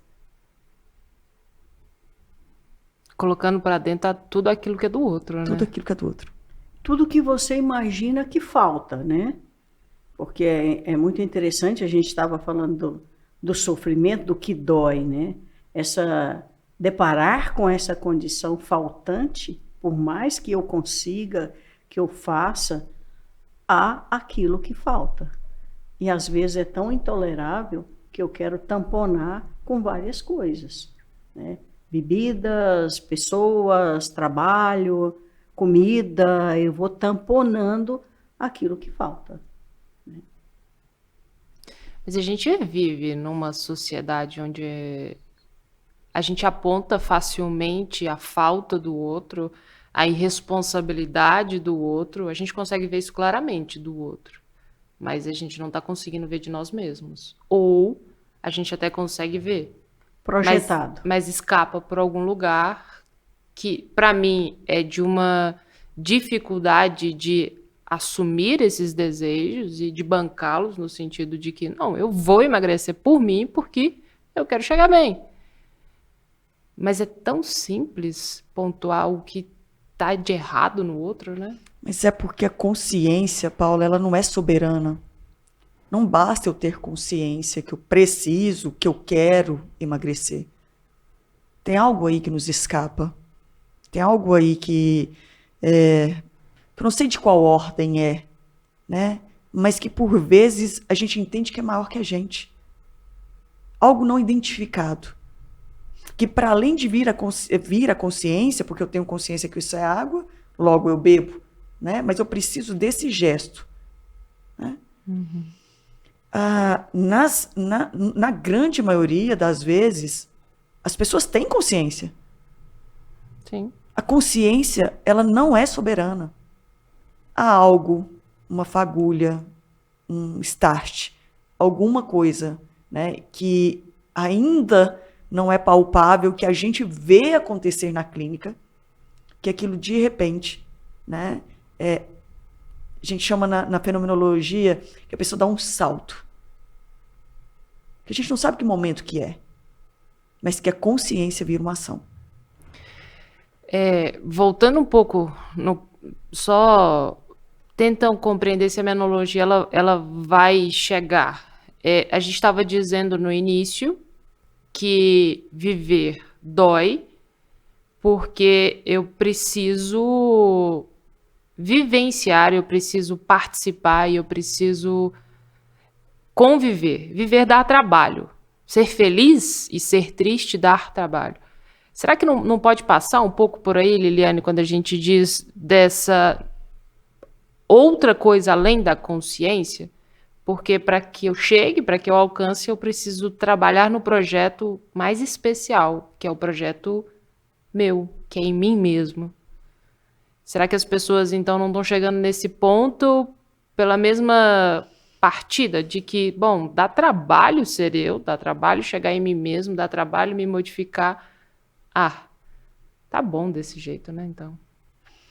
Colocando para dentro tudo aquilo que é do outro, né? Tudo aquilo que é do outro. Tudo que você imagina que falta, né? Porque é muito interessante, a gente estava falando do sofrimento, do que dói, né? Deparar com essa condição faltante, por mais que eu consiga, que eu faça, há aquilo que falta. E às vezes é tão intolerável que eu quero tamponar com várias coisas, né? Bebidas, pessoas, trabalho, comida, eu vou tamponando aquilo que falta. Mas a gente vive numa sociedade onde a gente aponta facilmente a falta do outro, a irresponsabilidade do outro. A gente consegue ver isso claramente do outro, mas a gente não está conseguindo ver de nós mesmos. Ou a gente até consegue ver, Projetado. mas escapa por algum lugar que, para mim, é de uma dificuldade de assumir esses desejos e de bancá-los no sentido de que, não, eu vou emagrecer por mim porque eu quero chegar bem. Mas é tão simples pontuar o que tá de errado no outro, né? Mas é porque a consciência, Paula, ela não é soberana. Não basta eu ter consciência que eu preciso, que eu quero emagrecer. Tem algo aí que nos escapa. Tem algo aí que eu não sei de qual ordem é, né? Mas que por vezes a gente entende que é maior que a gente. Algo não identificado. Que para além de vir a consciência, porque eu tenho consciência que isso é água, logo eu bebo, né? Mas eu preciso desse gesto. Né? Uhum. Na grande maioria das vezes, as pessoas têm consciência. Sim. A consciência, ela não é soberana. Há algo, uma fagulha, um start, alguma coisa, né, que ainda não é palpável, que a gente vê acontecer na clínica, que aquilo de repente, né, a gente chama na fenomenologia que a pessoa dá um salto. Que a gente não sabe que momento que é, mas que a consciência vira uma ação. Voltando um pouco, só tentam compreender se a minha analogia ela vai chegar. A gente estava dizendo no início que viver dói porque eu preciso vivenciar, eu preciso participar e eu preciso conviver. Viver dá trabalho. Ser feliz e ser triste dá trabalho. Será que não pode passar um pouco por aí, Liliane, quando a gente diz dessa outra coisa além da consciência? Porque para que eu chegue, para que eu alcance, eu preciso trabalhar no projeto mais especial, que é o projeto meu, que é em mim mesmo. Será que as pessoas, então, não estão chegando nesse ponto pela mesma partida de que, bom, dá trabalho ser eu, dá trabalho chegar em mim mesmo, dá trabalho me modificar. Tá bom desse jeito, né, então.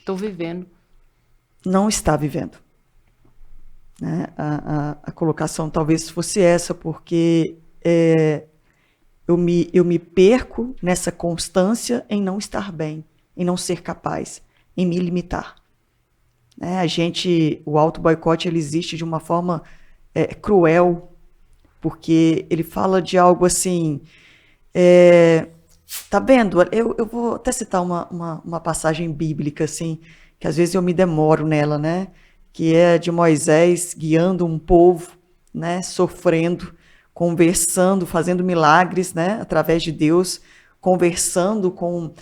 Tô vivendo. Não está vivendo. Né? A colocação talvez fosse essa, porque eu me perco nessa constância em não estar bem, em não ser capaz, em me limitar. Né? O auto-boicote ele existe de uma forma cruel, porque ele fala de algo assim... Tá vendo? Eu vou até citar uma passagem bíblica, assim, que às vezes eu me demoro nela, né? Que é de Moisés guiando um povo, né? Sofrendo, conversando, fazendo milagres, né? Através de Deus, conversando com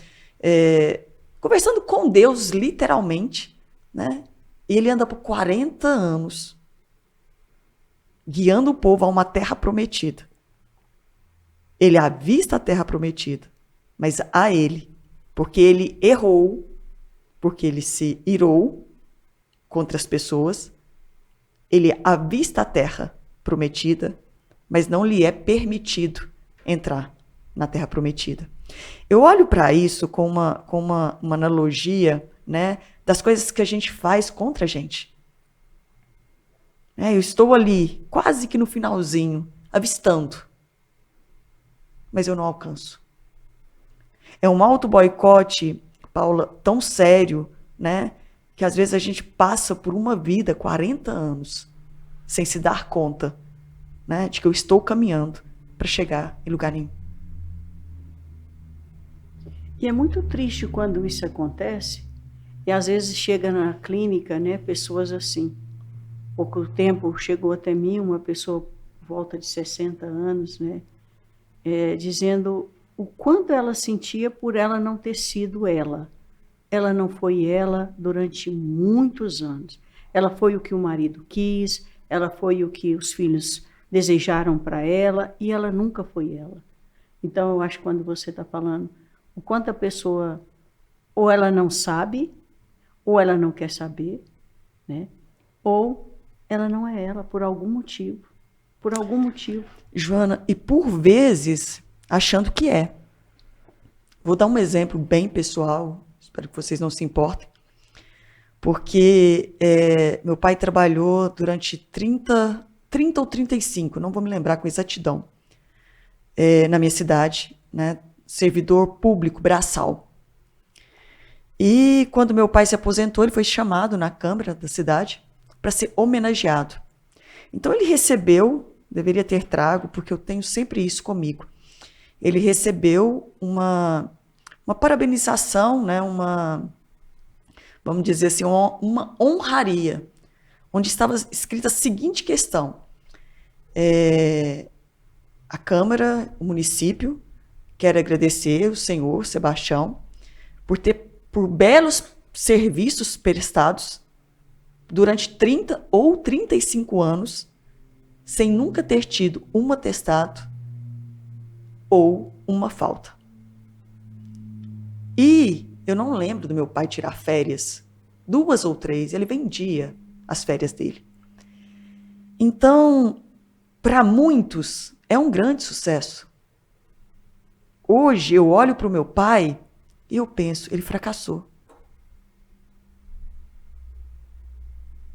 Deus, literalmente, né? E ele anda por 40 anos guiando o povo a uma terra prometida. Ele avista a terra prometida, mas a ele, porque ele errou, porque ele se irou contra as pessoas, ele avista a terra prometida, mas não lhe é permitido entrar na terra prometida. Eu olho para isso com uma analogia, né, das coisas que a gente faz contra a gente. Eu estou ali, quase que no finalzinho, avistando, mas eu não alcanço. É um auto-boicote, Paula, tão sério, né, que às vezes a gente passa por uma vida, 40 anos, sem se dar conta, né, de que eu estou caminhando para chegar em lugar nenhum. E é muito triste quando isso acontece, e às vezes chega na clínica, né, pessoas assim. Pouco tempo chegou até mim uma pessoa volta de 60 anos, né, dizendo o quanto ela sentia por ela não ter sido ela, ela não foi ela durante muitos anos. Ela foi o que o marido quis, ela foi o que os filhos desejaram para ela, e ela nunca foi ela. Então, eu acho que quando você está falando o quanto a pessoa, ou ela não sabe, ou ela não quer saber, né? Ou ela não é ela por algum motivo. Por algum motivo. Joana, e por vezes achando que é. Vou dar um exemplo bem pessoal, espero que vocês não se importem, porque meu pai trabalhou durante 30 ou 35, não vou me lembrar com exatidão, na minha cidade, né, servidor público braçal. E quando meu pai se aposentou, ele foi chamado na Câmara da cidade para ser homenageado. Então ele recebeu, deveria ter trago, porque eu tenho sempre isso comigo, ele recebeu uma parabenização, né, vamos dizer assim, uma honraria, onde estava escrita a seguinte questão: a Câmara, o município, quer agradecer o senhor Sebastião por belos serviços prestados durante 30 ou 35 anos, sem nunca ter tido um atestado ou uma falta. E eu não lembro do meu pai tirar férias, 2 ou 3, ele vendia as férias dele. Então, para muitos, é um grande sucesso. Hoje eu olho para o meu pai e eu penso, ele fracassou.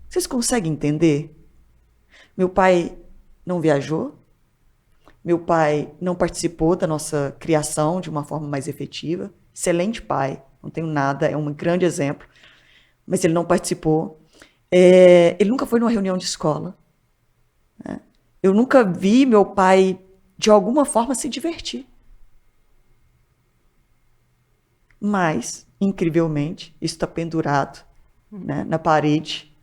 Vocês conseguem entender? Meu pai não viajou, meu pai não participou da nossa criação de uma forma mais efetiva. Excelente pai, não tenho nada, é um grande exemplo, mas ele não participou. Ele nunca foi numa reunião de escola, né? Eu nunca vi meu pai, de alguma forma, se divertir. Mas, incrivelmente, isso está pendurado, né, na parede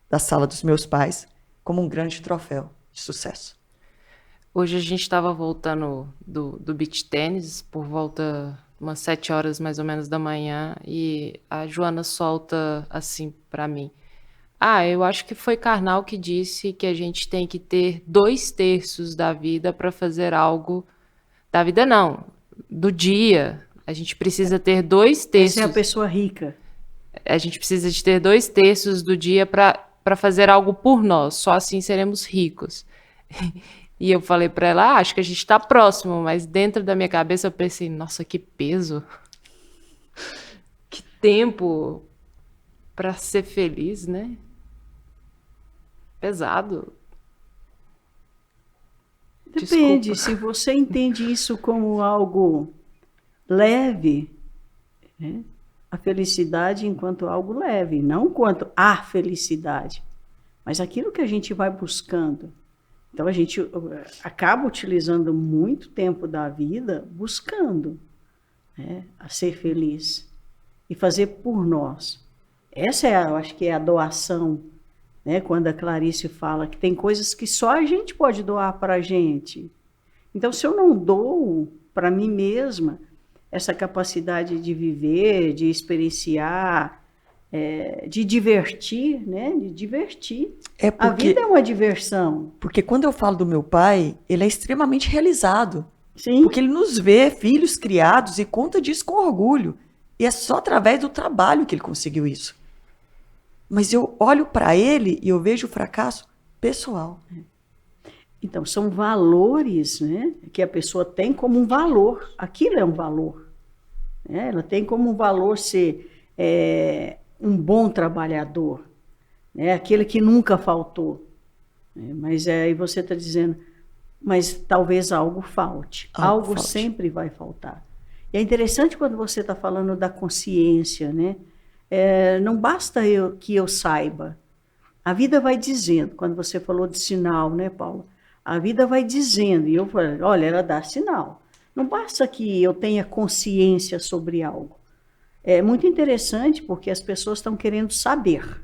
da sala dos meus pais, como um grande troféu de sucesso. Hoje a gente estava voltando do beach tênis por volta umas 7 horas mais ou menos da manhã, e a Joana solta assim para mim: eu acho que foi Karnal que disse que a gente tem que ter 2/3 da vida para fazer algo. Da vida não, do dia. A gente precisa ter 2/3. Essa é a pessoa rica. A gente precisa de ter 2/3 do dia para fazer algo por nós. Só assim seremos ricos. E eu falei para ela, acho que a gente está próximo, mas dentro da minha cabeça eu pensei, nossa, que peso. Que tempo para ser feliz, né? Pesado. Depende, Desculpa. se você entende isso como algo leve, né? A felicidade enquanto algo leve, não quanto a felicidade, mas aquilo que a gente vai buscando. Então a gente acaba utilizando muito tempo da vida buscando, né, a ser feliz e fazer por nós. Essa eu acho que é a doação, né? Quando a Clarice fala que tem coisas que só a gente pode doar para a gente. Então, se eu não dou para mim mesma essa capacidade de viver, de experienciar, de divertir, né? De divertir. A vida é uma diversão. Porque quando eu falo do meu pai, ele é extremamente realizado. Sim. Porque ele nos vê filhos criados e conta disso com orgulho. E é só através do trabalho que ele conseguiu isso. Mas eu olho para ele e eu vejo o fracasso pessoal. Então, são valores, né, que a pessoa tem como um valor. Aquilo é um valor. Né? Ela tem como um valor ser um bom trabalhador, né? Aquele que nunca faltou. Mas aí você está dizendo, mas talvez algo falte. Algo sempre vai faltar. E é interessante quando você está falando da consciência, né? Não basta que eu saiba. A vida vai dizendo, quando você falou de sinal, né, Paula? A vida vai dizendo, e eu falei, olha, ela dá sinal. Não basta que eu tenha consciência sobre algo. É muito interessante porque as pessoas estão querendo saber.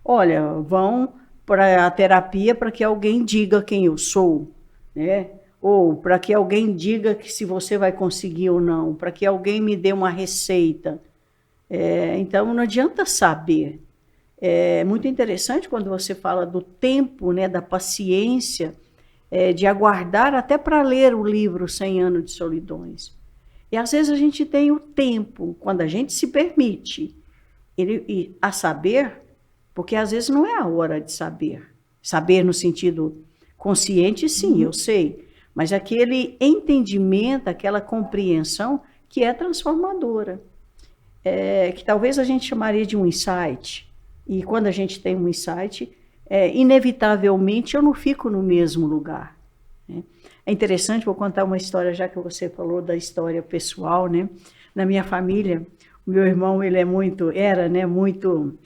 Olha, vão para a terapia para que alguém diga quem eu sou, né? Ou para que alguém diga que se você vai conseguir ou não, para que alguém me dê uma receita. Então, não adianta saber. É muito interessante quando você fala do tempo, né, da paciência, de aguardar até para ler o livro 100 anos de solidões. E às vezes a gente tem o tempo, quando a gente se permite a saber, porque às vezes não é a hora de saber. Saber no sentido consciente, sim, eu sei, mas aquele entendimento, aquela compreensão que é transformadora, que talvez a gente chamaria de um insight. E quando a gente tem um insight, inevitavelmente eu não fico no mesmo lugar, né? É interessante, vou contar uma história, já que você falou da história pessoal, né? Na minha família, o meu irmão, ele era, né, muito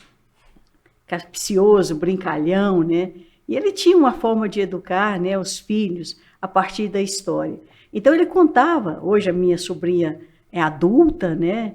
capcioso, brincalhão, né? E ele tinha uma forma de educar, né, os filhos a partir da história. Então ele contava, hoje a minha sobrinha é adulta, né?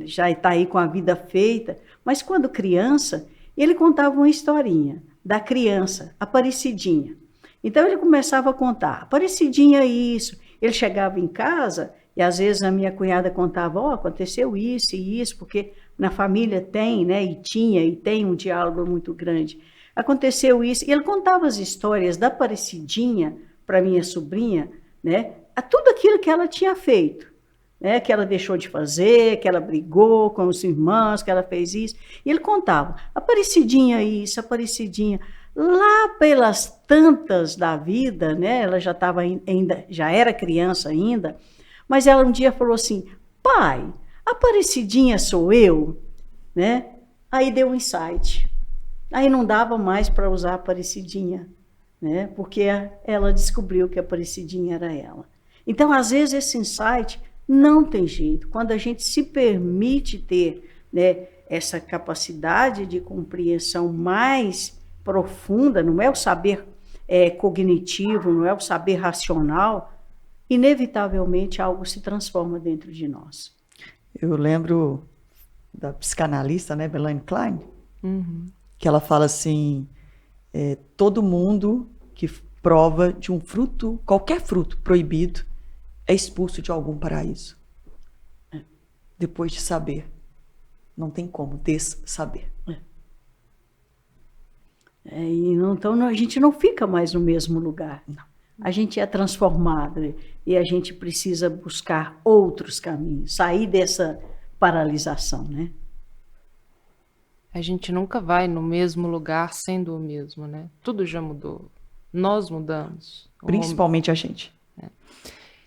Já está aí com a vida feita, mas quando criança, ele contava uma historinha da criança, Aparecidinha. Então ele começava a contar, Aparecidinha isso. Ele chegava em casa e às vezes a minha cunhada contava, aconteceu isso e isso, porque na família tem, né, e tinha e tem um diálogo muito grande. Aconteceu isso, e ele contava as histórias da Aparecidinha para minha sobrinha, né, a tudo aquilo que ela tinha feito, né, que ela deixou de fazer, que ela brigou com os irmãos, que ela fez isso. E ele contava, Aparecidinha isso, Aparecidinha. Lá pelas tantas da vida, né, ela já estava ainda, já era criança ainda, mas ela um dia falou assim, pai, Aparecidinha sou eu, né? Aí deu um insight. Aí não dava mais para usar Aparecidinha, né? Porque ela descobriu que a Aparecidinha era ela. Então, às vezes, esse insight não tem jeito. Quando a gente se permite ter, né, essa capacidade de compreensão mais profunda, não é o saber cognitivo, não é o saber racional, inevitavelmente algo se transforma dentro de nós. Eu lembro da psicanalista, né, Melanie Klein, que ela fala assim, todo mundo que prova de um fruto, qualquer fruto proibido, é expulso de algum paraíso. Depois de saber. Não tem como saber. Então a gente não fica mais no mesmo lugar. Não. A gente é transformado e a gente precisa buscar outros caminhos, sair dessa paralisação, né? A gente nunca vai no mesmo lugar sendo o mesmo, né? Tudo já mudou. Nós mudamos. Principalmente a gente.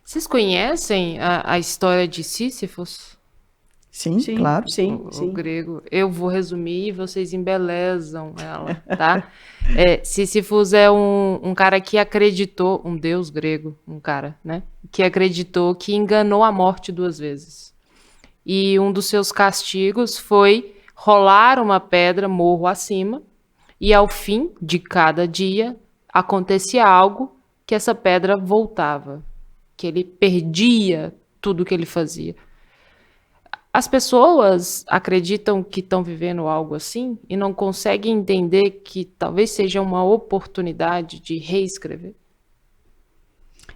Vocês conhecem a história de Sísifos? Sim, claro. Sim. O grego. Eu vou resumir e vocês embelezam ela, tá? Sísifos é um cara que acreditou, um deus grego, um cara, né? Que acreditou que enganou a morte 2 vezes. E um dos seus castigos foi rolar uma pedra morro acima e ao fim de cada dia acontecia algo que essa pedra voltava, que ele perdia tudo que ele fazia. As pessoas acreditam que estão vivendo algo assim e não conseguem entender que talvez seja uma oportunidade de reescrever.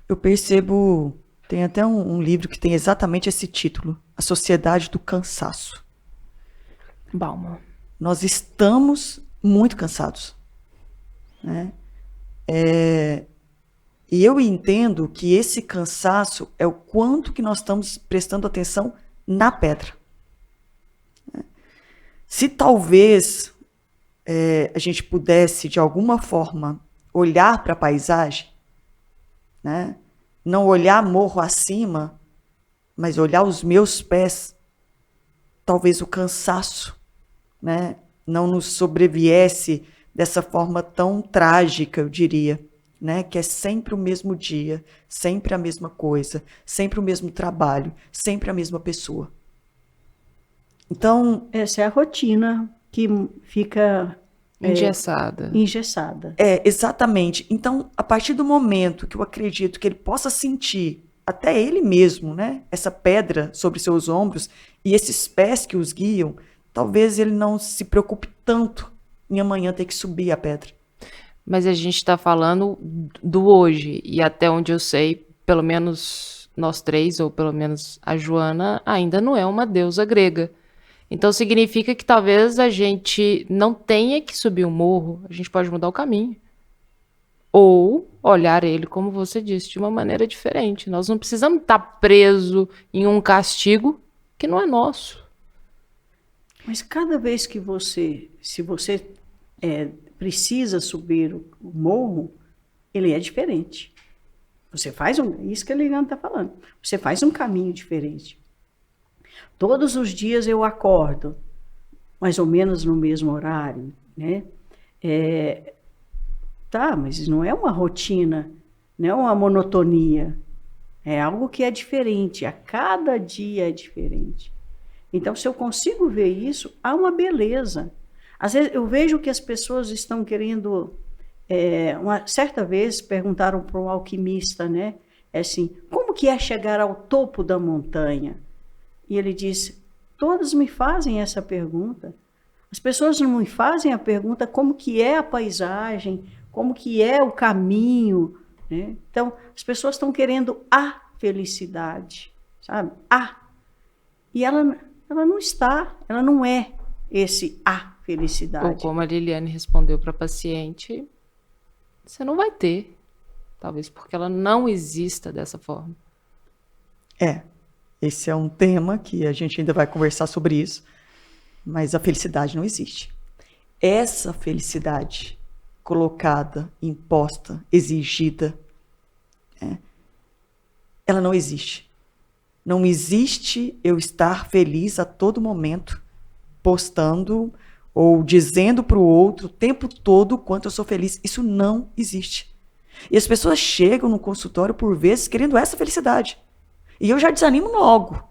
Eu percebo, tem até um livro que tem exatamente esse título, A Sociedade do Cansaço. Bauman. Nós estamos muito cansados, né? E eu entendo que esse cansaço é o quanto que nós estamos prestando atenção na pedra. Se talvez a gente pudesse, de alguma forma, olhar para a paisagem, né? Não olhar morro acima, mas olhar os meus pés, talvez o cansaço, né, não nos sobreviesse dessa forma tão trágica, eu diria, né, que é sempre o mesmo dia, sempre a mesma coisa, sempre o mesmo trabalho, sempre a mesma pessoa. Então, essa é a rotina que fica engessada. Exatamente. Então, a partir do momento que eu acredito que ele possa sentir, até ele mesmo, né, essa pedra sobre seus ombros e esses pés que os guiam, talvez ele não se preocupe tanto em amanhã ter que subir a pedra. Mas a gente está falando do hoje, e até onde eu sei, pelo menos nós três, ou pelo menos a Joana, ainda não é uma deusa grega. Então significa que talvez a gente não tenha que subir o morro, a gente pode mudar o caminho. Ou olhar ele, como você disse, de uma maneira diferente. Nós não precisamos estar preso em um castigo que não é nosso. Mas cada vez que se você precisa subir o morro, ele é diferente. Você faz isso que a Liliana está falando. Você faz um caminho diferente. Todos os dias eu acordo, mais ou menos no mesmo horário, né? Tá, mas não é uma rotina, não é uma monotonia. É algo que é diferente. A cada dia é diferente. Então, se eu consigo ver isso, há uma beleza. Às vezes eu vejo que as pessoas estão querendo... uma certa vez perguntaram para um alquimista, né? Assim, como que é chegar ao topo da montanha? E ele disse, todos me fazem essa pergunta. As pessoas não me fazem a pergunta como que é a paisagem, como que é o caminho, né? Então, as pessoas estão querendo a felicidade, sabe? E ela não está, ela não é esse a felicidade. Ou como a Liliane respondeu para a paciente, você não vai ter. Talvez porque ela não exista dessa forma. Esse é um tema que a gente ainda vai conversar sobre isso, mas a felicidade não existe. Essa felicidade colocada, imposta, exigida, ela não existe. Não existe eu estar feliz a todo momento, postando ou dizendo para o outro o tempo todo o quanto eu sou feliz. Isso não existe. E as pessoas chegam no consultório por vezes querendo essa felicidade. E eu já desanimo logo.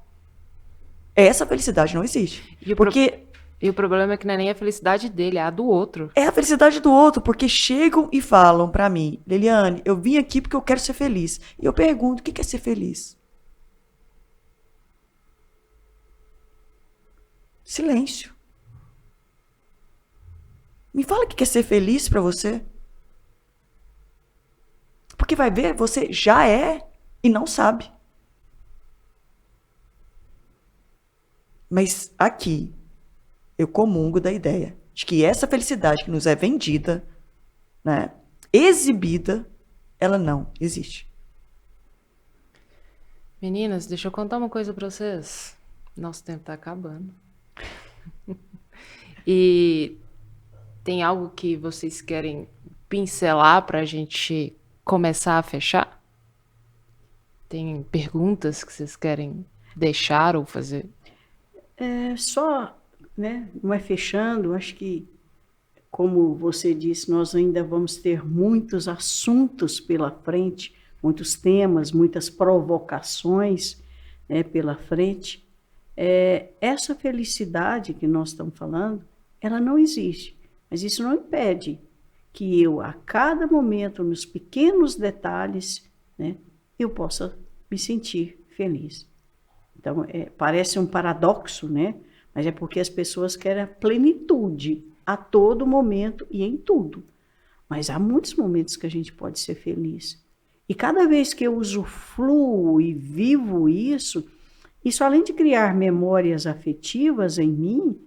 Essa felicidade não existe. E o problema é que não é nem a felicidade dele, é a do outro. É a felicidade do outro, porque chegam e falam para mim, Liliane, eu vim aqui porque eu quero ser feliz. E eu pergunto, o que é ser feliz? Silêncio. Me fala o que é ser feliz para você. Porque vai ver, você já é e não sabe. Mas aqui, eu comungo da ideia de que essa felicidade que nos é vendida, né, exibida, ela não existe. Meninas, deixa eu contar uma coisa para vocês. Nosso tempo tá acabando. E tem algo que vocês querem pincelar para a gente começar a fechar? Tem perguntas que vocês querem deixar ou fazer? Só, né, não é fechando, acho que, como você disse, nós ainda vamos ter muitos assuntos pela frente, muitos temas, muitas provocações, né, pela frente. Essa felicidade que nós estamos falando, ela não existe, mas isso não impede que eu, a cada momento, nos pequenos detalhes, né, eu possa me sentir feliz. Então, parece um paradoxo, né? Mas é porque as pessoas querem a plenitude a todo momento e em tudo. Mas há muitos momentos que a gente pode ser feliz. E cada vez que eu usufruo e vivo isso além de criar memórias afetivas em mim,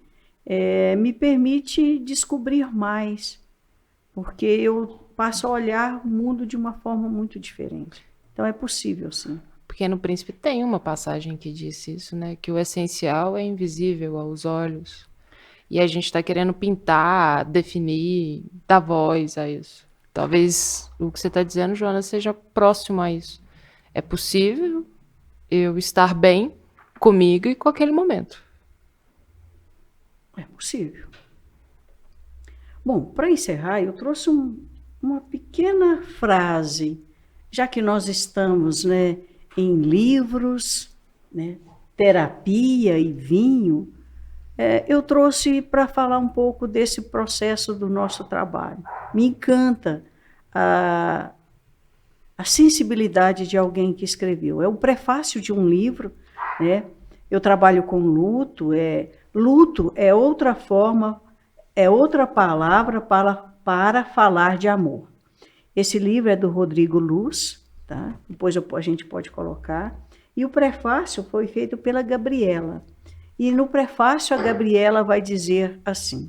me permite descobrir mais, porque eu passo a olhar o mundo de uma forma muito diferente. Então é possível, sim. Pequeno Príncipe tem uma passagem que diz isso, né? Que o essencial é invisível aos olhos. E a gente está querendo pintar, definir, dar voz a isso. Talvez o que você está dizendo, Joana, seja próximo a isso. É possível eu estar bem comigo e com aquele momento. É possível. Bom, para encerrar, eu trouxe uma pequena frase, já que nós estamos, né, em livros, né, terapia e vinho, eu trouxe para falar um pouco desse processo do nosso trabalho. Me encanta a sensibilidade de alguém que escreveu. É o prefácio de um livro, né? Eu trabalho com luto. Luto é outra forma, é outra palavra para falar de amor. Esse livro é do Rodrigo Luz, tá? Depois a gente pode colocar. E o prefácio foi feito pela Gabriela. E no prefácio, a Gabriela vai dizer assim: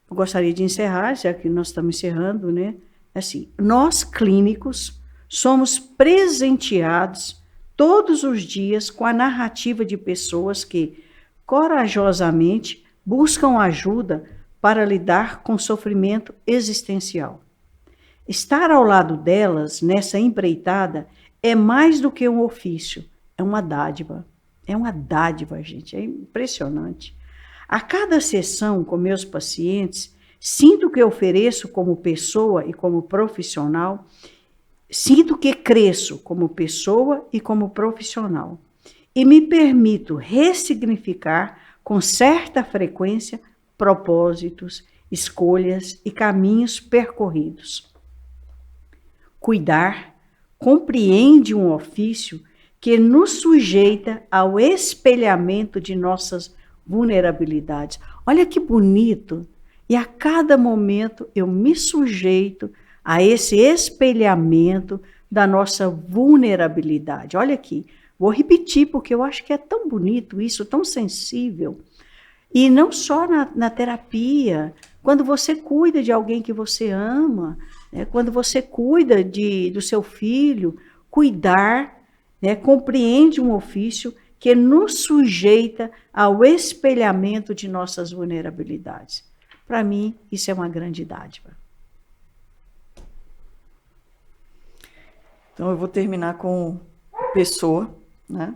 eu gostaria de encerrar, já que nós estamos encerrando, né? Assim, nós clínicos somos presenteados todos os dias com a narrativa de pessoas que corajosamente buscam ajuda para lidar com sofrimento existencial. Estar ao lado delas nessa empreitada é mais do que um ofício, é uma dádiva. É uma dádiva, gente, é impressionante. A cada sessão com meus pacientes, sinto que ofereço como pessoa e como profissional, sinto que cresço como pessoa e como profissional. E me permito ressignificar com certa frequência propósitos, escolhas e caminhos percorridos. Cuidar compreende um ofício que nos sujeita ao espelhamento de nossas vulnerabilidades. Olha que bonito! E a cada momento eu me sujeito a esse espelhamento da nossa vulnerabilidade. Olha aqui, vou repetir porque eu acho que é tão bonito isso, tão sensível. E não só na terapia, quando você cuida de alguém que você ama, né, quando você cuida do seu filho, cuidar, né, compreende um ofício que nos sujeita ao espelhamento de nossas vulnerabilidades. Para mim, isso é uma grande dádiva. Então, eu vou terminar com pessoa, né?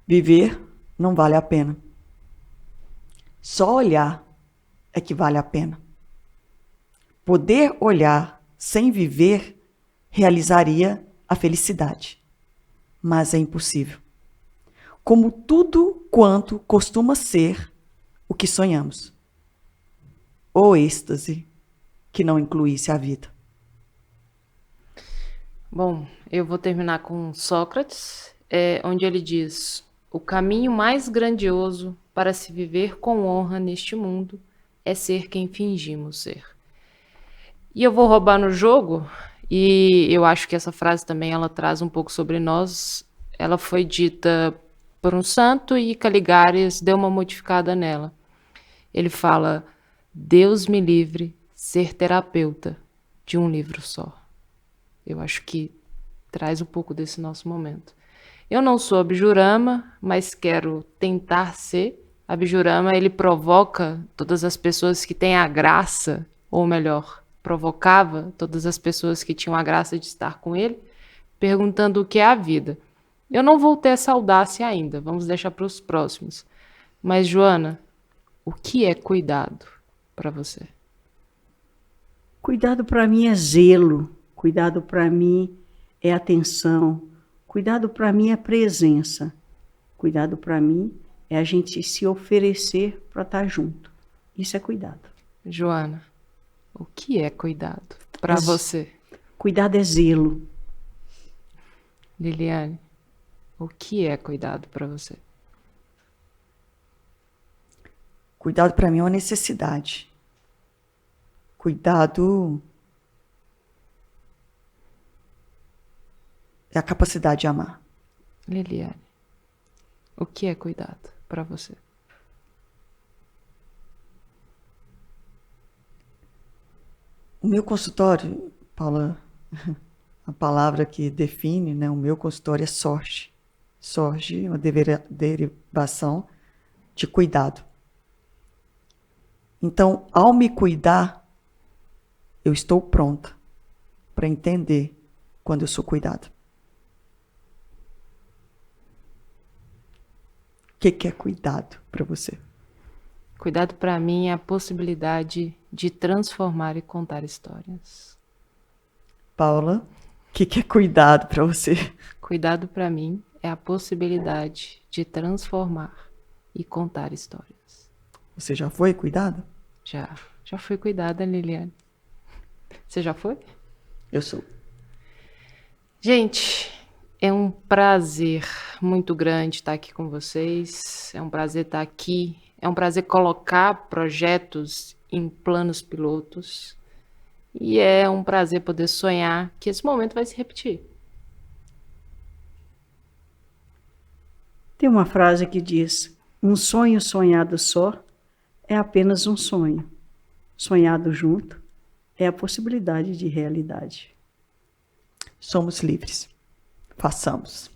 Viver não vale a pena. Só olhar é que vale a pena. Poder olhar sem viver realizaria a felicidade, mas é impossível. Como tudo quanto costuma ser o que sonhamos. O êxtase que não incluísse a vida. Bom, eu vou terminar com Sócrates, onde ele diz: o caminho mais grandioso para se viver com honra neste mundo é ser quem fingimos ser. E eu vou roubar no jogo, e eu acho que essa frase também ela traz um pouco sobre nós. Ela foi dita por um santo e Caligares deu uma modificada nela. Ele fala: Deus me livre ser terapeuta de um livro só. Eu acho que traz um pouco desse nosso momento. Eu não sou Abjurama, mas quero tentar ser. Abjurama, ele provoca todas as pessoas que têm a graça, ou melhor, provocava todas as pessoas que tinham a graça de estar com ele, perguntando o que é a vida. Eu não vou ter essa audácia ainda, vamos deixar para os próximos. Mas, Joana, o que é cuidado para você? Cuidado para mim é zelo, cuidado para mim é atenção, cuidado para mim é presença, cuidado para mim é a gente se oferecer para estar junto. Isso é cuidado. Joana, o que é cuidado para você? Cuidado é zelo. Liliane, o que é cuidado para você? Cuidado para mim é uma necessidade. Cuidado é a capacidade de amar. Liliane, o que é cuidado para você? O meu consultório, Paula, a palavra que define, né, o meu consultório é sorte. Sorte é uma derivação de cuidado. Então, ao me cuidar, eu estou pronta para entender quando eu sou cuidado. O que é cuidado para você? Cuidado para mim é a possibilidade de transformar e contar histórias. Paula, o que é cuidado para você? Cuidado para mim é a possibilidade de transformar e contar histórias. Você já foi cuidada? Já fui cuidada, Liliane. Você já foi? Eu sou. Gente, é um prazer muito grande estar aqui com vocês. É um prazer estar aqui. É um prazer colocar projetos em planos pilotos. E é um prazer poder sonhar que esse momento vai se repetir. Tem uma frase que diz: um sonho sonhado só é apenas um sonho. Sonhado junto é a possibilidade de realidade. Somos livres. Façamos.